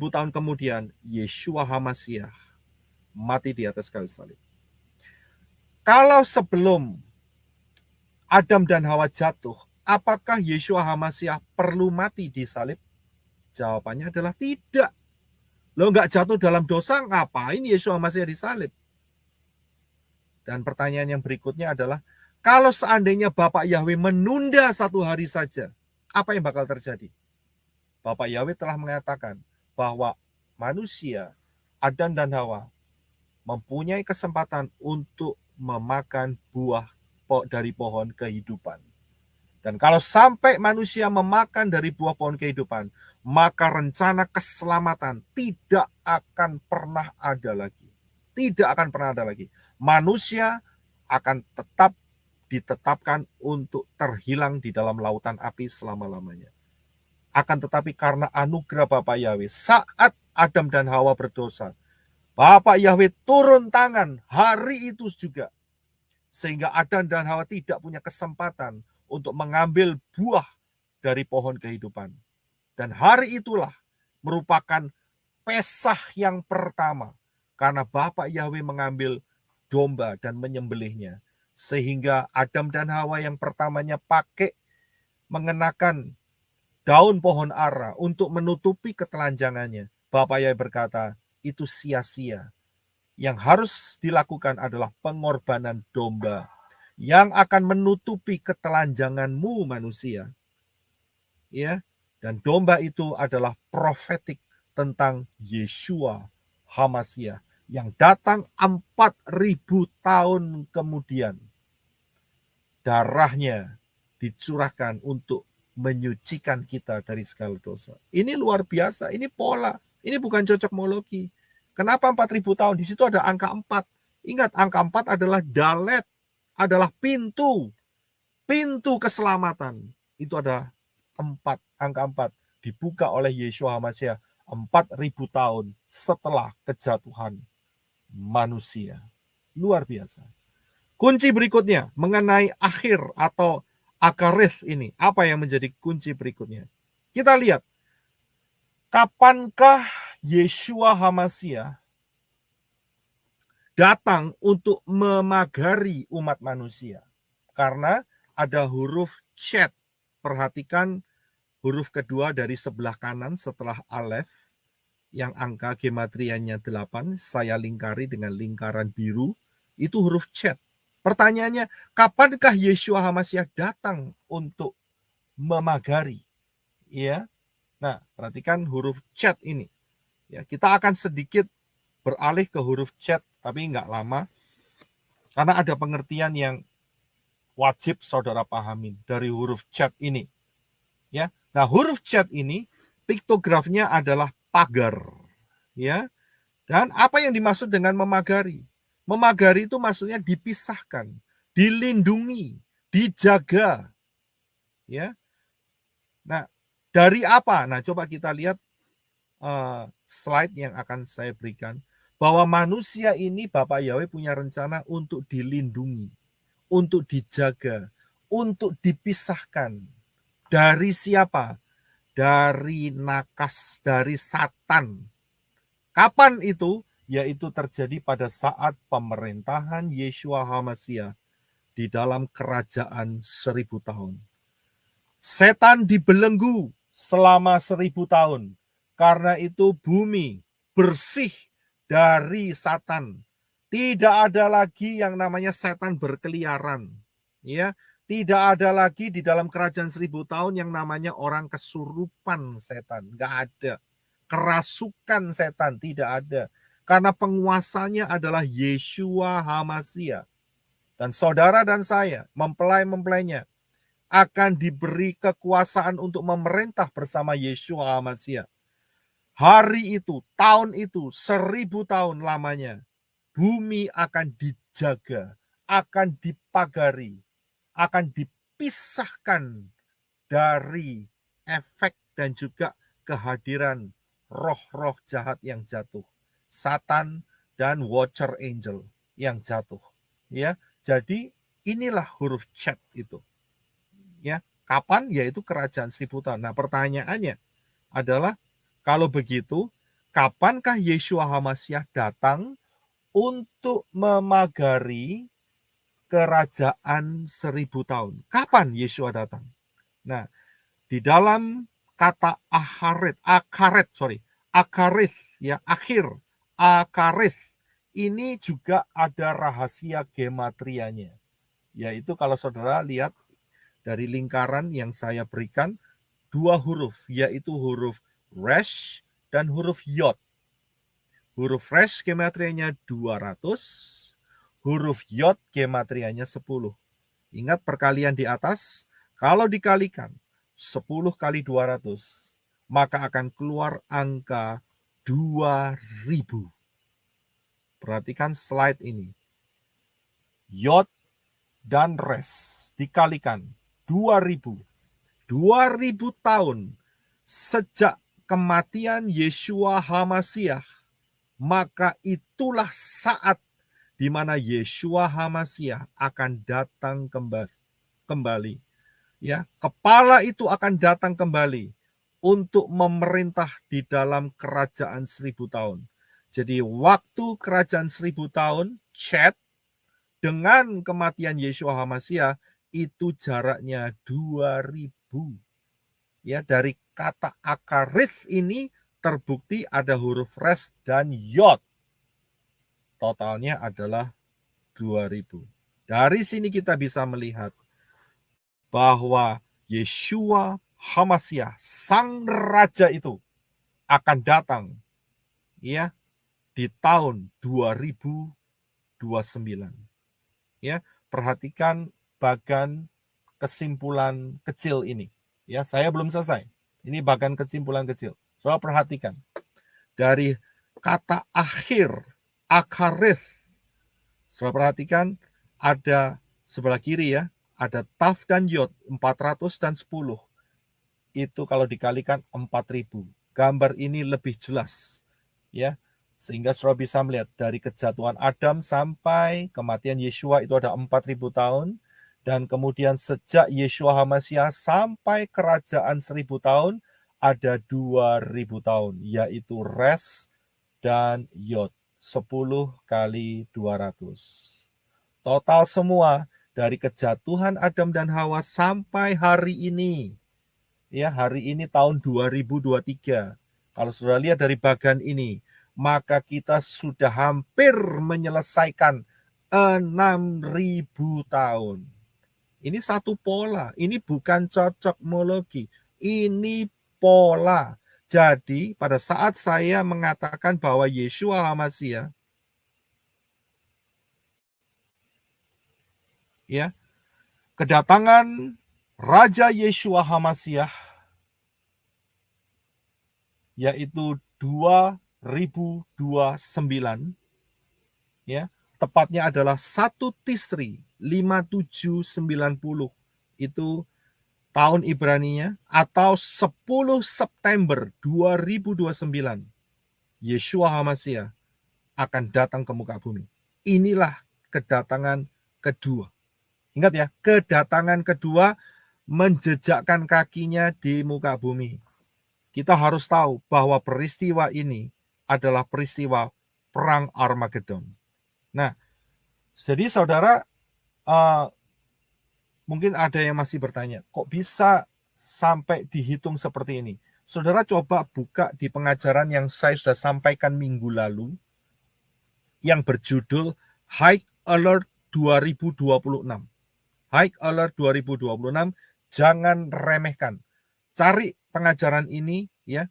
tahun kemudian Yeshua HaMashiach mati di atas kayu salib. Kalau sebelum Adam dan Hawa jatuh, apakah Yeshua HaMashiach perlu mati di salib? Jawabannya adalah tidak. Lo nggak jatuh dalam dosa, ngapain Yeshua HaMashiach disalib? Dan pertanyaan yang berikutnya adalah, kalau seandainya Bapak Yahweh menunda 1 hari saja, apa yang bakal terjadi? Bapak Yahweh telah mengatakan bahwa manusia, Adam dan Hawa, mempunyai kesempatan untuk memakan buah dari pohon kehidupan. Dan kalau sampai manusia memakan dari buah pohon kehidupan, maka rencana keselamatan tidak akan pernah ada lagi. Tidak akan pernah ada lagi. Manusia akan tetap ditetapkan untuk terhilang di dalam lautan api selama-lamanya. Akan tetapi karena anugerah Bapak Yahweh, saat Adam dan Hawa berdosa, Bapak Yahweh turun tangan hari itu juga. Sehingga Adam dan Hawa tidak punya kesempatan untuk mengambil buah dari pohon kehidupan. Dan hari itulah merupakan Pesah yang pertama. Karena Bapak Yahweh mengambil domba dan menyembelihnya. Sehingga Adam dan Hawa yang pertamanya pakai mengenakan daun pohon ara untuk menutupi ketelanjangannya. Bapak Yahweh berkata, itu sia-sia. Yang harus dilakukan adalah pengorbanan domba yang akan menutupi ketelanjanganmu manusia. Ya, dan domba itu adalah profetik tentang Yeshua HaMashiach yang datang 4000 tahun kemudian. Darahnya dicurahkan untuk menyucikan kita dari segala dosa. Ini luar biasa, ini pola, ini bukan cocokmologi. Kenapa 4000 tahun? Di situ ada angka 4. Ingat, angka 4 adalah dalet, adalah pintu. Pintu keselamatan. Itu ada 4, angka 4. Dibuka oleh Yeshua HaMashiach 4000 tahun setelah kejatuhan manusia. Luar biasa. Kunci berikutnya mengenai akhir atau akarith ini. Apa yang menjadi kunci berikutnya? Kita lihat. Kapankah Yeshua HaMashiach datang untuk memagari umat manusia? Karena ada huruf chet. Perhatikan huruf kedua dari sebelah kanan setelah alef, yang angka gematrianya 8, saya lingkari dengan lingkaran biru, itu huruf chet. Pertanyaannya, kapankah Yeshua HaMashiach datang untuk memagari? Ya. Nah, perhatikan huruf chat ini. Ya, kita akan sedikit beralih ke huruf chat, tapi nggak lama. Karena ada pengertian yang wajib saudara pahamin dari huruf chat ini. Ya. Nah, huruf chat ini Piktografnya adalah pagar, ya. Dan apa yang dimaksud dengan memagari? Memagari itu maksudnya dipisahkan, dilindungi, dijaga, ya. Nah, dari apa? Nah, coba kita lihat slide yang akan saya berikan, bahwa manusia ini Bapak Yahweh punya rencana untuk dilindungi, untuk dijaga, untuk dipisahkan. Dari siapa? Dari nakas, dari Satan. Kapan itu? Yaitu terjadi pada saat pemerintahan Yeshua HaMasiah di dalam kerajaan 1000 tahun. Setan dibelenggu selama 1000 tahun. Karena itu bumi bersih dari Satan. Tidak ada lagi yang namanya setan berkeliaran. Ya, tidak ada lagi di dalam kerajaan 1000 tahun yang namanya orang kesurupan setan. Nggak ada. Kerasukan setan tidak ada. Karena penguasanya adalah Yeshua HaMasiah. Dan saudara dan saya, mempelai-mempelainya, akan diberi kekuasaan untuk memerintah bersama Yeshua HaMasiah. Hari itu, tahun itu, 1000 tahun lamanya, bumi akan dijaga, akan dipagari, akan dipisahkan dari efek dan juga kehadiran roh-roh jahat yang jatuh, Satan dan Watcher Angel yang jatuh. Ya, jadi inilah huruf chat itu. Ya, kapan? Yaitu kerajaan 1000 tahun. Nah, pertanyaannya adalah kalau begitu, kapankah Yeshua HaMasiah datang untuk memagari kerajaan 1000 tahun? Kapan Yeshua datang? Nah, di dalam kata akarit, ya, akarit, ini juga ada rahasia gematrianya. Yaitu kalau saudara lihat dari lingkaran yang saya berikan, 2 huruf, yaitu huruf resh dan huruf yod. Huruf resh gematrianya 200, huruf yod gematrianya 10. Ingat perkalian di atas, kalau dikalikan 10 kali 200, maka akan keluar angka 2000. Perhatikan slide ini. Yod dan res dikalikan 2000. 2000 tahun sejak kematian Yeshua HaMasiah, maka itulah saat di mana Yeshua HaMasiah akan datang kembali. Ya, kepala itu akan datang kembali untuk memerintah di dalam kerajaan 1000 tahun. Jadi waktu kerajaan 1000 tahun, chat dengan kematian Yeshua HaMasiah itu jaraknya 2000. Ya, dari kata akarith ini terbukti ada huruf res dan yod. Totalnya adalah 2000. Dari sini kita bisa melihat bahwa Yeshua HaMasiah, sang raja itu akan datang ya di tahun 2029. Ya, perhatikan bagan kesimpulan kecil ini. Ya, saya belum selesai. Ini bagan kesimpulan kecil. Soal perhatikan. Dari kata akhir, akarith. Soal perhatikan ada sebelah kiri ya, ada taf dan yod 400 dan 10. Itu kalau dikalikan 4000. Gambar ini lebih jelas. Ya, sehingga saudara bisa melihat dari kejatuhan Adam sampai kematian Yeshua itu ada 4000 tahun. Dan kemudian sejak Yeshua HaMasiah sampai kerajaan 1000 tahun ada 2000 tahun. Yaitu res dan yod. 10 kali 200. Total semua dari kejatuhan Adam dan Hawa sampai hari ini. Ya, hari ini tahun 2023. Kalau sudah lihat dari bagan ini, maka kita sudah hampir menyelesaikan 6000 tahun. Ini satu pola, ini bukan cocokmologi, ini pola. Jadi pada saat saya mengatakan bahwa Yeshua HaMasiah, ya, kedatangan Raja Yeshua HaMasiah yaitu 2029, ya. Tepatnya adalah 1 Tisri 5790, itu tahun Ibraninya, atau 10 September 2029, Yeshua HaMashiach akan datang ke muka bumi. Inilah kedatangan kedua. Ingat ya, kedatangan kedua menjejakkan kakinya di muka bumi. Kita harus tahu bahwa peristiwa ini adalah peristiwa Perang Armageddon. Nah, jadi saudara, mungkin ada yang masih bertanya, kok bisa sampai dihitung seperti ini? Saudara coba buka di pengajaran yang saya sudah sampaikan minggu lalu, yang berjudul High Alert 2026. High Alert 2026, jangan remehkan. Cari pengajaran ini ya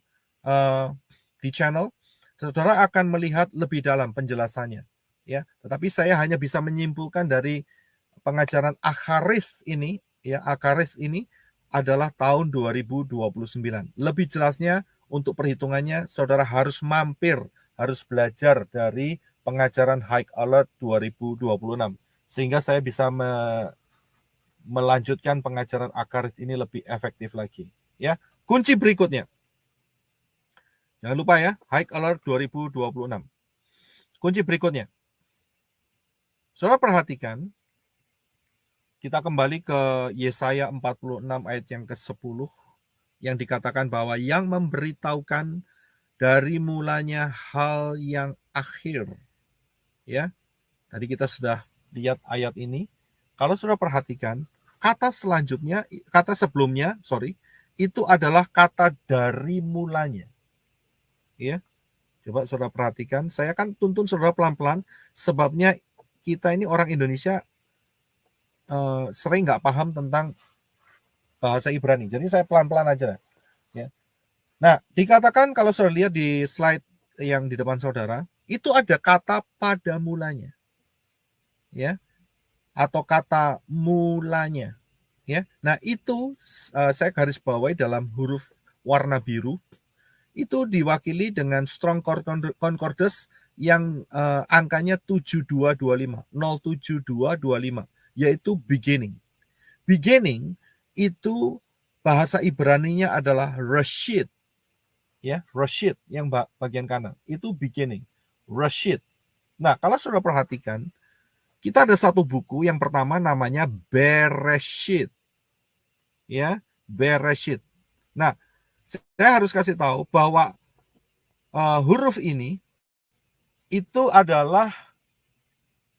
di channel, saudara akan melihat lebih dalam penjelasannya. Ya, tetapi saya hanya bisa menyimpulkan dari pengajaran Akharith ini, ya, Akharith ini adalah tahun 2029. Lebih jelasnya untuk perhitungannya, saudara harus mampir, harus belajar dari pengajaran High Alert 2026, sehingga saya bisa melanjutkan pengajaran Akharith ini lebih efektif lagi. Ya, kunci berikutnya. Jangan lupa ya, High Alert 2026. Kunci berikutnya. Saudara perhatikan, kita kembali ke Yesaya 46 ayat yang ke-10, yang dikatakan bahwa yang memberitahukan dari mulanya hal yang akhir. Ya, tadi kita sudah lihat ayat ini. Kalau saudara perhatikan, kata sebelumnya, itu adalah kata dari mulanya. Ya, coba saudara perhatikan. Saya akan tuntun saudara pelan-pelan, sebabnya kita ini orang Indonesia sering nggak paham tentang bahasa Ibrani. Jadi saya pelan-pelan aja. Ya. Nah, dikatakan kalau saudara lihat di slide yang di depan saudara, itu ada kata pada mulanya. Ya. Atau kata mulanya. Ya. Nah, itu saya garis bawahi dalam huruf warna biru. Itu diwakili dengan Strong Concordance yang angkanya 7225, 07225, yaitu beginning. Beginning itu bahasa Ibraninya adalah Rashid. Ya, Rashid yang bagian kanan. Itu beginning. Rashid. Nah, kalau sudah perhatikan, kita ada satu buku yang pertama namanya Bereshit. Ya, Bereshit. Nah, saya harus kasih tahu bahwa huruf ini itu adalah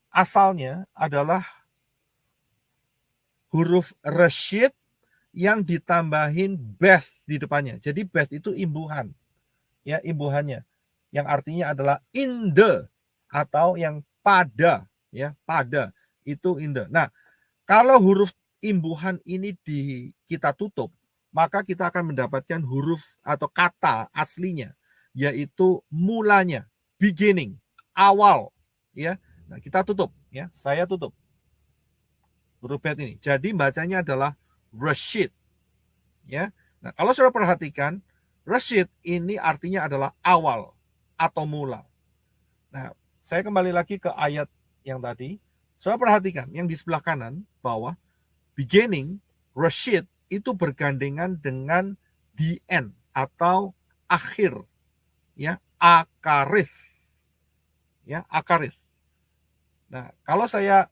asalnya adalah huruf Rashid yang ditambahin Beth di depannya. Jadi Beth itu imbuhan. Ya, imbuhannya. Yang artinya adalah in the, atau yang pada, ya, pada itu in the. Nah, kalau huruf imbuhan ini kita tutup, maka kita akan mendapatkan huruf atau kata aslinya, yaitu mulanya, beginning, awal, ya. Nah, kita tutup, ya. Saya tutup huruf Bet ini. Jadi bacanya adalah Rashid, ya. Nah, kalau saudara perhatikan, Rashid ini artinya adalah awal atau mula. Nah, saya kembali lagi ke ayat yang tadi. Saudara perhatikan yang di sebelah kanan bawah, beginning, Rashid itu bergandengan dengan the end atau akhir, ya, Akharith, ya, Akharith. Nah, kalau saya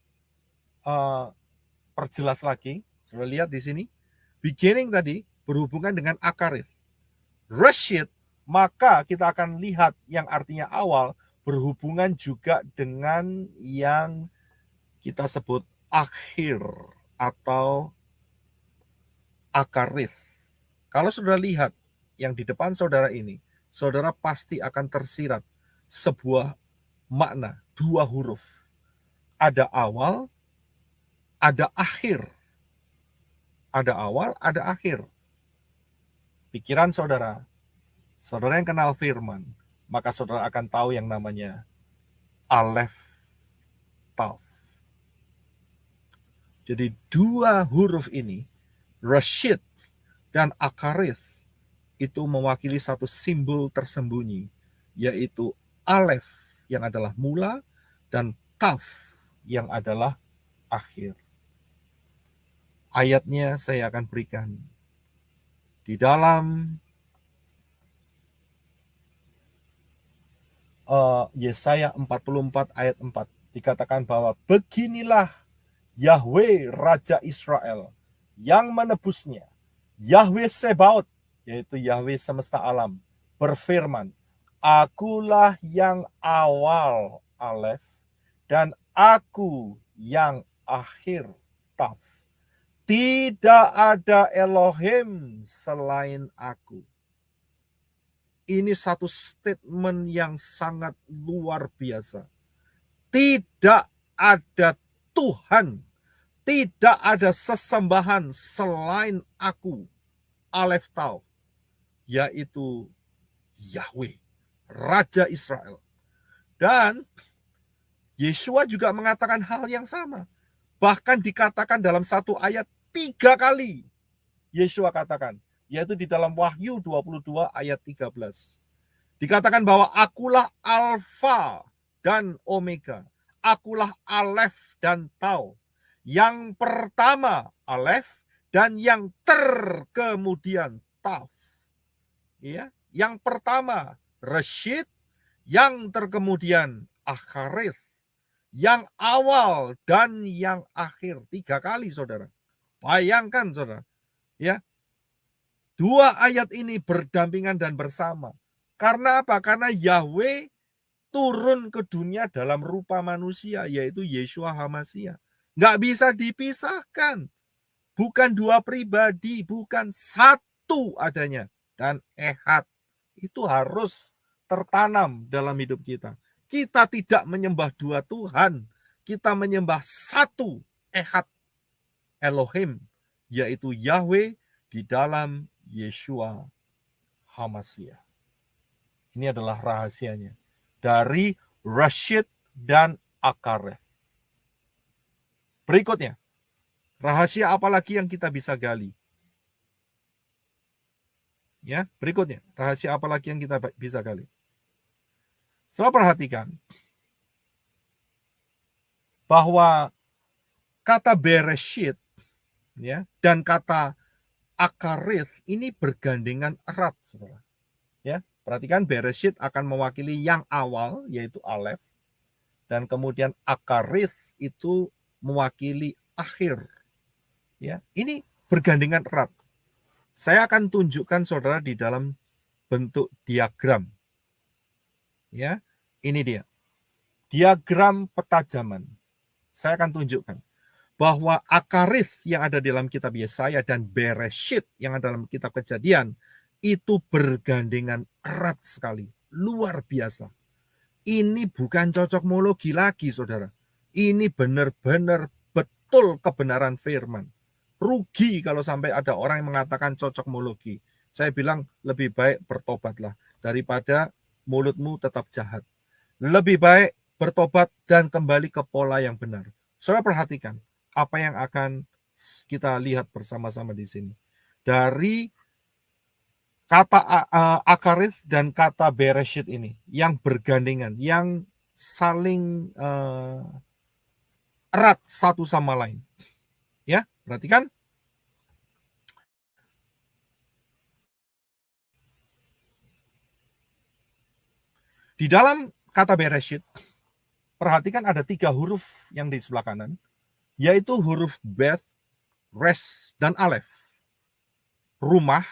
perjelas lagi, sudah lihat di sini, beginning tadi berhubungan dengan Akharith. Rashid, maka kita akan lihat yang artinya awal berhubungan juga dengan yang kita sebut akhir atau Akharith. Kalau saudara lihat yang di depan saudara ini, saudara pasti akan tersirat sebuah makna, dua huruf. Ada awal, ada akhir. Ada awal, ada akhir. Pikiran saudara yang kenal firman, maka saudara akan tahu yang namanya Aleph Tav. Jadi dua huruf ini, Rashid dan Akharith, itu mewakili satu simbol tersembunyi, yaitu Alef yang adalah mula dan Taf yang adalah akhir. Ayatnya saya akan berikan di dalam Yesaya 44 ayat 4. Dikatakan bahwa beginilah Yahweh Raja Israel yang menebusnya, Yahweh Sebaot, yaitu Yahweh semesta alam, berfirman, Akulah yang awal Alef, dan aku yang akhir Taf. Tidak ada Elohim selain aku. Ini satu statement yang sangat luar biasa. Tidak ada Tuhan, tidak ada sesembahan selain aku, Alef Tau, yaitu Yahweh, Raja Israel. Dan Yeshua juga mengatakan hal yang sama. Bahkan dikatakan dalam satu ayat 3 kali. Yeshua katakan, yaitu di dalam Wahyu 22 ayat 13. Dikatakan bahwa akulah Alfa dan Omega. Akulah Alef dan Tau. Yang pertama Alef dan yang terkemudian Taf. Ya, yang pertama Reshit, yang terkemudian Akharith, yang awal dan yang akhir. 3 kali, saudara. Bayangkan, saudara. Ya, 2 ayat ini berdampingan dan bersama. Karena apa? Karena Yahweh turun ke dunia dalam rupa manusia, yaitu Yeshua HaMashiach. Nggak bisa dipisahkan. Bukan 2 pribadi, bukan satu adanya. Dan ehad. Itu harus tertanam dalam hidup kita. Kita tidak menyembah 2 Tuhan. Kita menyembah satu ehad Elohim, yaitu Yahweh di dalam Yeshua HaMashiach. Ini adalah rahasianya. Dari Reshit dan Akhareth. Berikutnya, rahasia apa lagi yang kita bisa gali? Ya, berikutnya, rahasia apa lagi yang kita bisa gali? Coba perhatikan bahwa kata Bereshit, ya, dan kata Akharith ini bergandengan erat, saudara. Ya, perhatikan Bereshit akan mewakili yang awal, yaitu Alef, dan kemudian Akharith itu mewakili akhir. Ya, ini bergandengan erat. Saya akan tunjukkan, saudara, di dalam bentuk diagram. Ya, ini dia. Diagram peta zaman. Saya akan tunjukkan bahwa Akharith yang ada dalam kitab Yesaya dan Bereshit yang ada dalam kitab Kejadian itu bergandengan erat sekali, luar biasa. Ini bukan cocokmologi lagi, saudara. Ini benar-benar betul kebenaran firman. Rugi kalau sampai ada orang yang mengatakan cocokmologi. Saya bilang lebih baik bertobatlah daripada mulutmu tetap jahat. Lebih baik bertobat dan kembali ke pola yang benar. Saudara perhatikan apa yang akan kita lihat bersama-sama di sini. Dari kata Akharith dan kata Bereshit ini yang bergandengan, yang saling erat satu sama lain. Ya, perhatikan. Di dalam kata Bereshit, perhatikan ada 3 huruf yang di sebelah kanan, yaitu huruf Bet, Resh, dan Alef. Rumah,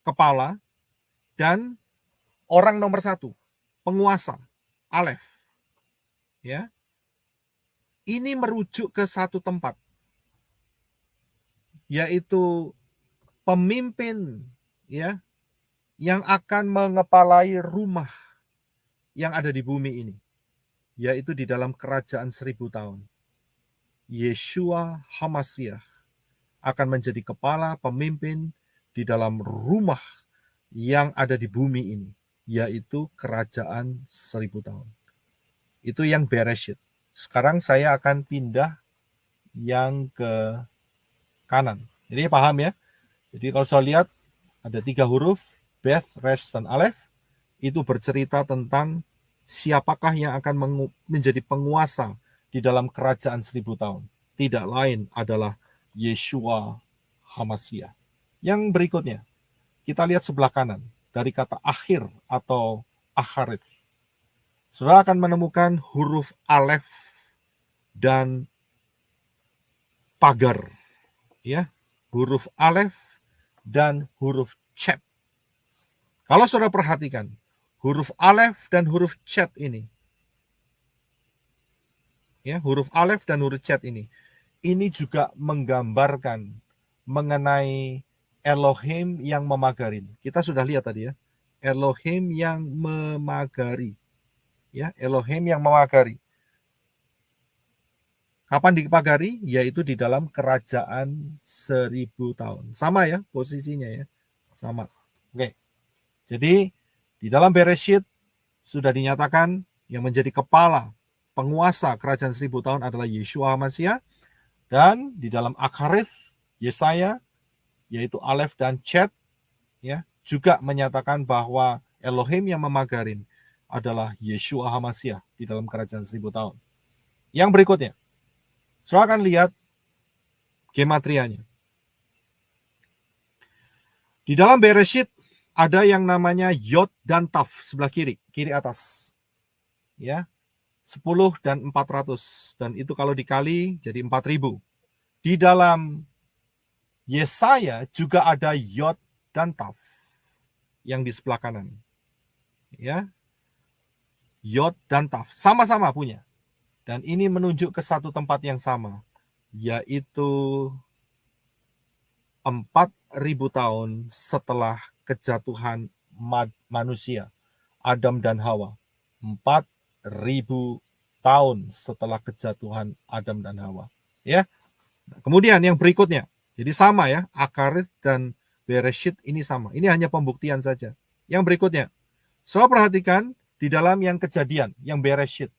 kepala, dan orang nomor 1, penguasa, Alef. Ya, ini merujuk ke satu tempat, yaitu pemimpin, ya, yang akan mengepalai rumah yang ada di bumi ini, yaitu di dalam kerajaan 1000 tahun. Yeshua HaMashiach akan menjadi kepala pemimpin di dalam rumah yang ada di bumi ini, yaitu kerajaan 1000 tahun. Itu yang Bereshit. Sekarang saya akan pindah yang ke kanan. Jadi paham ya? Jadi kalau saya lihat Ada 3 huruf, Beth, Resh, dan Aleph. Itu bercerita tentang siapakah yang akan menjadi penguasa di dalam kerajaan 1000 tahun. Tidak lain adalah Yeshua HaMashiach. Yang berikutnya, kita lihat sebelah kanan dari kata akhir atau akharit. Saudara akan menemukan huruf Aleph dan pagar, ya, huruf Aleph dan huruf Chet. Kalau saudara perhatikan, huruf Aleph dan huruf Chet ini, ya, huruf Aleph dan huruf Chet ini juga menggambarkan mengenai Elohim yang memagarin. Kita sudah lihat tadi ya, Elohim yang memagari, ya, Elohim yang memagari. Kapan dipagari? Yaitu di dalam kerajaan 1000 tahun. Sama ya posisinya ya. Sama. Oke. Jadi di dalam Bereshit sudah dinyatakan yang menjadi kepala penguasa kerajaan 1000 tahun adalah Yeshua HaMashiach. Dan di dalam Akharith, Yesaya, yaitu Aleph dan Chet, ya, juga menyatakan bahwa Elohim yang memagarin adalah Yeshua HaMashiach di dalam kerajaan 1000 tahun. Yang berikutnya, saudara akan lihat gematrianya. Di dalam Bereshit ada yang namanya Yod dan Taf sebelah kiri atas. Ya. 10 dan 400, dan itu kalau dikali jadi 4000. Di dalam Yesaya juga ada Yod dan Taf yang di sebelah kanan. Ya. Yod dan Taf sama-sama punya. Dan ini menunjuk ke satu tempat yang sama, yaitu 4000 tahun setelah kejatuhan manusia, Adam dan Hawa. 4000 tahun setelah kejatuhan Adam dan Hawa. Ya. Kemudian yang berikutnya, jadi sama ya, Akharith dan Bereshit ini sama. Ini hanya pembuktian saja. Yang berikutnya, saudara perhatikan di dalam yang Kejadian, yang Bereshit,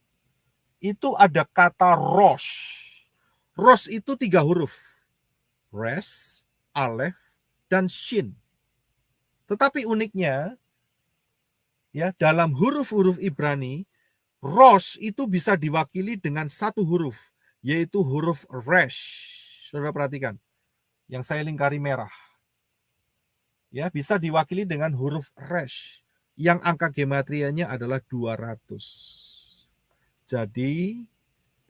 itu ada kata Rosh. Rosh itu 3 huruf. Resh, Aleph, dan Shin. Tetapi uniknya, ya, dalam huruf-huruf Ibrani, Rosh itu bisa diwakili dengan 1 huruf, yaitu huruf Resh. Saudara perhatikan, yang saya lingkari merah. Ya, bisa diwakili dengan huruf Resh, yang angka gematrianya adalah 200. Jadi,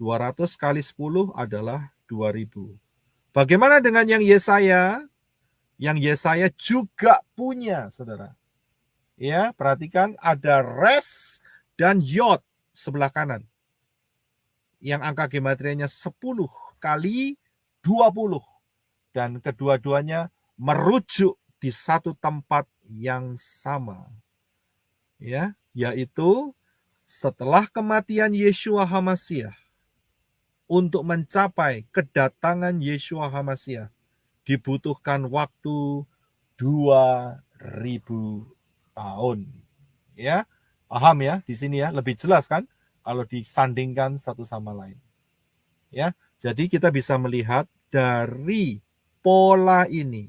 200 kali 10 adalah 2000. Bagaimana dengan yang Yesaya? Yang Yesaya juga punya, saudara. Ya, perhatikan ada Resh dan Yod sebelah kanan. Yang angka gematrianya 10 kali 20. Dan kedua-duanya merujuk di satu tempat yang sama. Ya, yaitu setelah kematian Yeshua HaMashiach, untuk mencapai kedatangan Yeshua HaMashiach dibutuhkan waktu 2000 tahun. Ya, paham ya di sini ya, lebih jelas kan kalau disandingkan satu sama lain. Ya, jadi kita bisa melihat dari pola ini,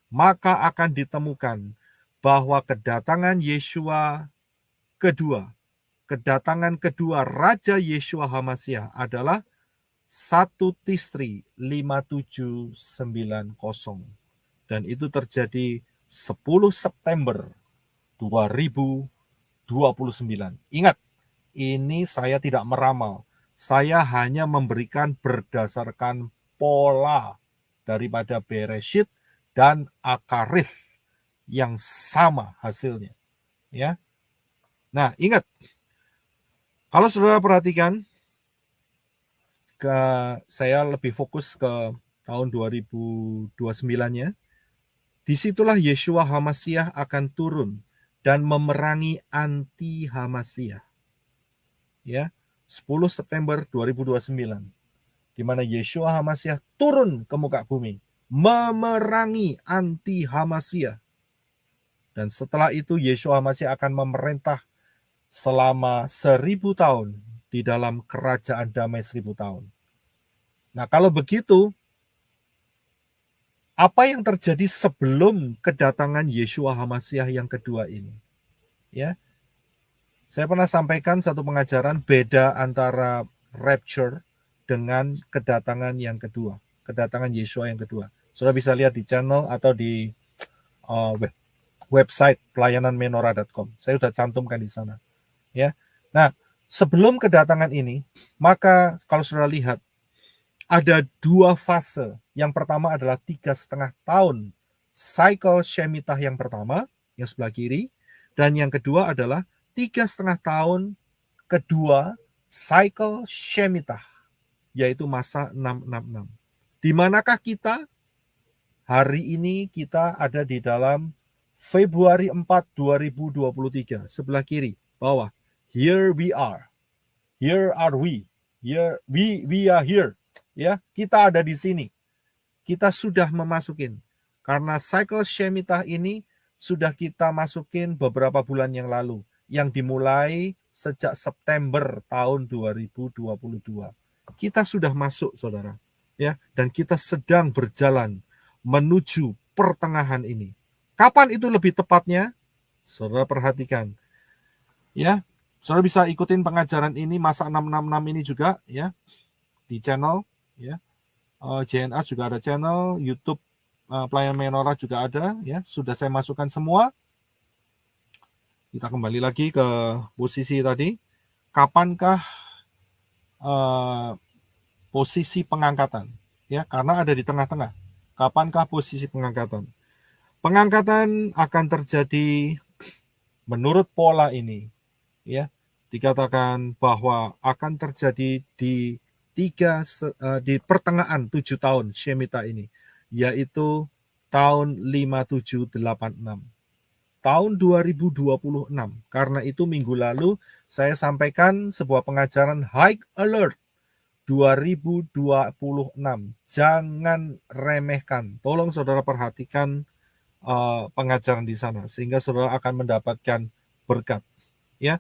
maka akan ditemukan bahwa kedatangan Yeshua kedua, kedatangan kedua Raja Yeshua HaMashiach adalah 1 Tisri 5790. Dan itu terjadi 10 September 2029. Ingat, ini saya tidak meramal. Saya hanya memberikan berdasarkan pola daripada Bereshit dan Akharith yang sama hasilnya. Ya. Nah, ingat, kalau saudara perhatikan, saya lebih fokus ke tahun 2029-nya, disitulah Yeshua HaMashiach akan turun dan memerangi anti-HaMashiach. Ya, 10 September 2029, di mana Yeshua HaMashiach turun ke muka bumi, memerangi anti-HaMashiach. Dan setelah itu Yeshua HaMashiach akan memerintah selama 1000 tahun di dalam kerajaan damai 1000 tahun. Nah, kalau begitu, Apa yang terjadi sebelum kedatangan Yeshua HaMasiah yang kedua ini? Ya, saya pernah sampaikan satu pengajaran beda antara rapture dengan kedatangan yang kedua, kedatangan Yeshua yang kedua. Sudah bisa lihat di channel atau di website pelayananmenora.com. Saya sudah cantumkan di sana. Ya, nah sebelum kedatangan ini, maka kalau sudah lihat ada dua fase. Yang pertama adalah 3,5 tahun cycle Shemitah yang pertama, yang sebelah kiri, dan yang kedua adalah 3,5 tahun kedua cycle Shemitah, yaitu masa 666. Di manakah kita? Hari ini kita ada di dalam Februari 4, 2023. Sebelah kiri, bawah. Here we are. Here are we. Here we are here. Ya, kita ada di sini. Kita sudah memasukin. Karena cycle Shemitah ini sudah kita masukin beberapa bulan yang lalu, yang dimulai sejak September tahun 2022. Kita sudah masuk, Saudara. Ya, dan kita sedang berjalan menuju pertengahan ini. Kapan itu lebih tepatnya? Saudara perhatikan. Ya, Saudara bisa ikutin pengajaran ini masa 666 ini juga ya di channel ya. JNA juga ada channel, YouTube Pelayan Menora juga ada ya. Sudah saya masukkan semua. Kita kembali lagi ke posisi tadi. Kapankah posisi pengangkatan? Ya, karena ada di tengah-tengah. Kapankah posisi pengangkatan? Pengangkatan akan terjadi menurut pola ini ya. Dikatakan bahwa akan terjadi di pertengahan 7 tahun Shemitah ini, yaitu tahun 5786. Tahun 2026. Karena itu minggu lalu saya sampaikan sebuah pengajaran High Alert 2026. Jangan remehkan. Tolong saudara perhatikan pengajaran di sana sehingga saudara akan mendapatkan berkat. Ya,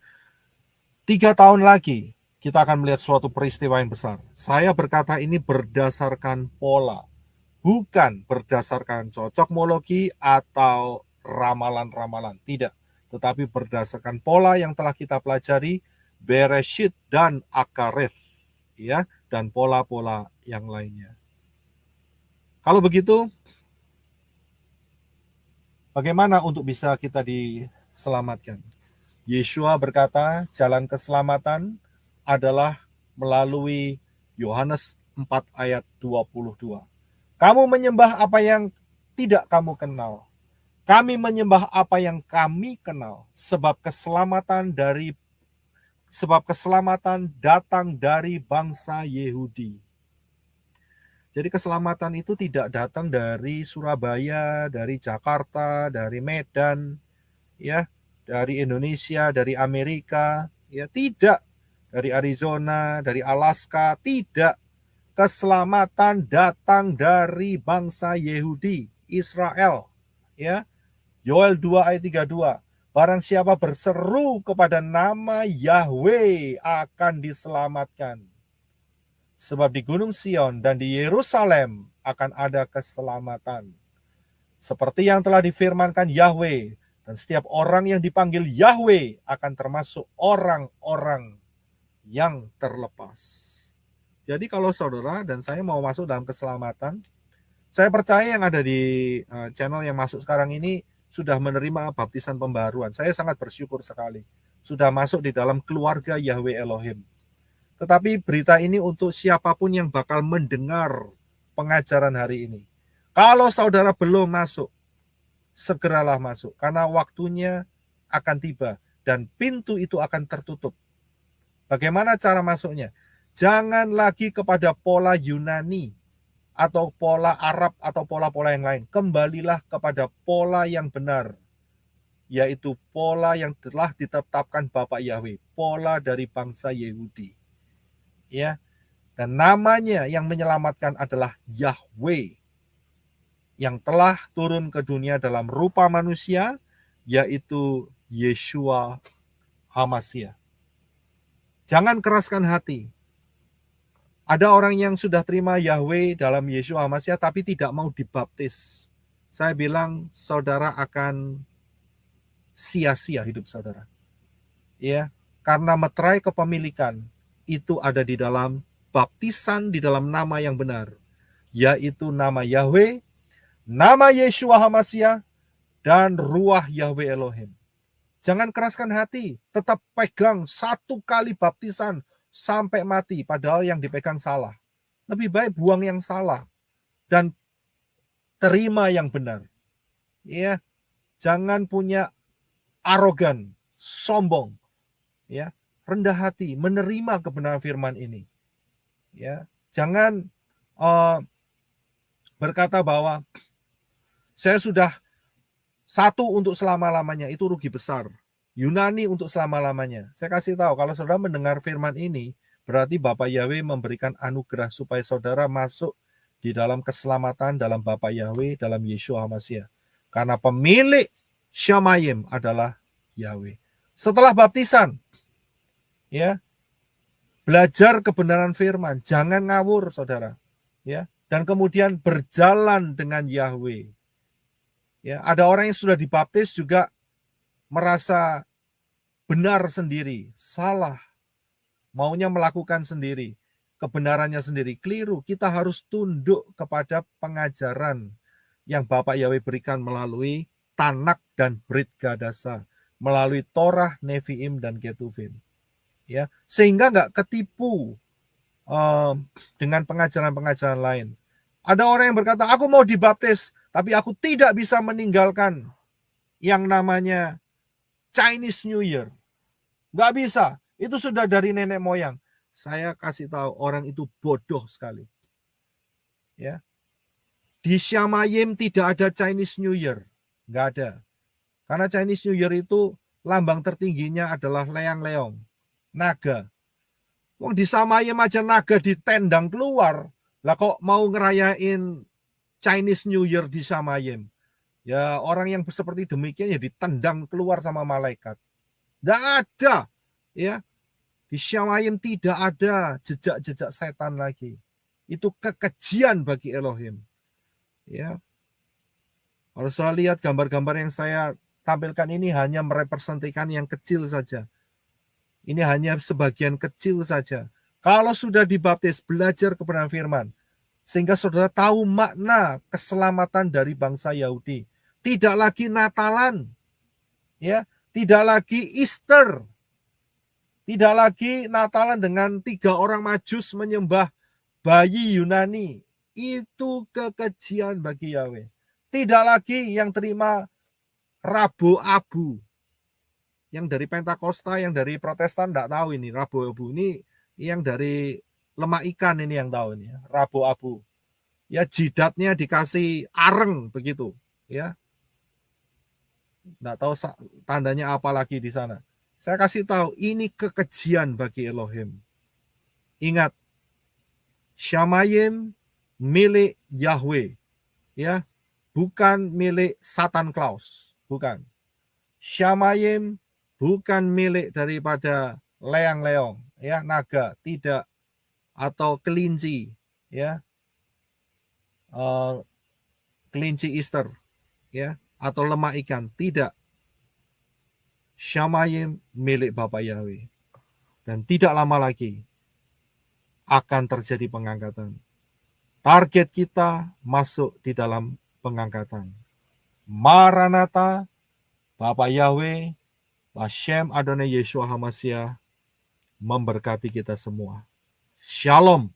3 tahun lagi kita akan melihat suatu peristiwa yang besar. Saya berkata ini berdasarkan pola, bukan berdasarkan cocokmologi atau ramalan-ramalan, tidak. Tetapi berdasarkan pola yang telah kita pelajari, Bereshit dan Akareth, ya, dan pola-pola yang lainnya. Kalau begitu, bagaimana untuk bisa kita diselamatkan? Yeshua berkata, jalan keselamatan adalah melalui Yohanes 4 ayat 22. Kamu menyembah apa yang tidak kamu kenal. Kami menyembah apa yang kami kenal, sebab keselamatan datang dari bangsa Yehudi. Jadi keselamatan itu tidak datang dari Surabaya, dari Jakarta, dari Medan, ya, dari Indonesia, dari Amerika, ya tidak, dari Arizona, dari Alaska, tidak. Keselamatan datang dari bangsa Yehudi, Israel, ya. Yoel 2 ayat 32. Barang siapa berseru kepada nama Yahweh akan diselamatkan. Sebab di Gunung Sion dan di Yerusalem akan ada keselamatan. Seperti yang telah difirmankan Yahweh, dan setiap orang yang dipanggil Yahweh akan termasuk orang-orang yang terlepas. Jadi kalau saudara dan saya mau masuk dalam keselamatan, saya percaya yang ada di channel yang masuk sekarang ini sudah menerima baptisan pembaruan. Saya sangat bersyukur sekali. Sudah masuk di dalam keluarga Yahweh Elohim. Tetapi berita ini untuk siapapun yang bakal mendengar pengajaran hari ini. Kalau saudara belum masuk, segeralah masuk, karena waktunya akan tiba dan pintu itu akan tertutup. Bagaimana cara masuknya? Jangan lagi kepada pola Yunani atau pola Arab atau pola-pola yang lain. Kembalilah kepada pola yang benar, yaitu pola yang telah ditetapkan Bapak Yahweh, pola dari bangsa Yehudi. Ya, dan namanya yang menyelamatkan adalah Yahweh, yang telah turun ke dunia dalam rupa manusia, yaitu Yeshua HaMasiah. Jangan keraskan hati. Ada orang yang sudah terima Yahweh dalam Yeshua HaMashiach tapi tidak mau dibaptis. Saya bilang saudara akan sia-sia hidup saudara. Ya, karena meterai kepemilikan itu ada di dalam baptisan di dalam nama yang benar, yaitu nama Yahweh, nama Yeshua HaMashiach, dan Ruach Yahweh Elohim. Jangan keraskan hati, tetap pegang satu kali baptisan sampai mati, padahal yang dipegang salah. Lebih baik buang yang salah dan terima yang benar. Ya, jangan punya arogan, sombong, ya, rendah hati, menerima kebenaran firman ini. Ya, jangan berkata bahwa saya sudah satu untuk selama-lamanya, itu rugi besar. Yunani untuk selama-lamanya. Saya kasih tahu, kalau saudara mendengar firman ini, berarti Bapa Yahweh memberikan anugerah supaya saudara masuk di dalam keselamatan dalam Bapa Yahweh, dalam Yeshua HaMashiach. Karena pemilik Shamayim adalah Yahweh. Setelah baptisan, ya, belajar kebenaran firman, jangan ngawur saudara, ya, dan kemudian berjalan dengan Yahweh. Ya, ada orang yang sudah dibaptis juga merasa benar sendiri, salah, maunya melakukan sendiri, kebenarannya sendiri, keliru. Kita harus tunduk kepada pengajaran yang Bapak Yahweh berikan melalui Tanak dan Brit Gadasa, melalui Torah, Neviim, dan Ketuvim. Ya, sehingga nggak ketipu dengan pengajaran-pengajaran lain. Ada orang yang berkata, aku mau dibaptis, tapi aku tidak bisa meninggalkan yang namanya Chinese New Year. Nggak bisa. Itu sudah dari nenek moyang. Saya kasih tahu, orang itu bodoh sekali. Ya. Di Shamayim tidak ada Chinese New Year. Nggak ada. Karena Chinese New Year itu lambang tertingginya adalah leang-leong, naga. Di Shamayim aja naga ditendang keluar. Lah kok mau ngerayain Chinese New Year di Shamayim? Ya orang yang seperti demikian ya ditendang keluar sama malaikat. Tidak ada. Ya, di Shamayim tidak ada jejak-jejak setan lagi. Itu kekejian bagi Elohim. Ya. Kalau saya lihat gambar-gambar yang saya tampilkan ini hanya merepresentasikan yang kecil saja. Ini hanya sebagian kecil saja. Kalau sudah dibaptis, belajar kebenaran firman, sehingga saudara tahu makna keselamatan dari bangsa Yahudi. Tidak lagi Natalan, ya, tidak lagi Easter, tidak lagi Natalan dengan 3 orang Majus menyembah bayi Yunani. Itu kekejian bagi Yahweh. Tidak lagi yang terima Rabu Abu. Yang dari Pentakosta, yang dari Protestan tidak tahu ini. Rabu Abu ini yang dari lemak ikan ini yang tahu ini. Rabu Abu. Ya jidatnya dikasih areng begitu. Ya. Tidak tahu tandanya apa lagi di sana. Saya kasih tahu, ini kekejian bagi Elohim. Ingat, Shamayim milik Yahweh. Ya, bukan milik Satan Claus. Bukan. Shamayim bukan milik daripada leang-leong, ya, naga, tidak, atau kelinci, ya, kelinci Easter, ya, atau lemak ikan, tidak. Shamayim milik Bapa Yahweh, dan tidak lama lagi akan terjadi pengangkatan. Target kita masuk di dalam pengangkatan. Maranatha, Bapa Yahweh, Hashem Adonai Yeshua HaMashiach memberkati kita semua. Shalom.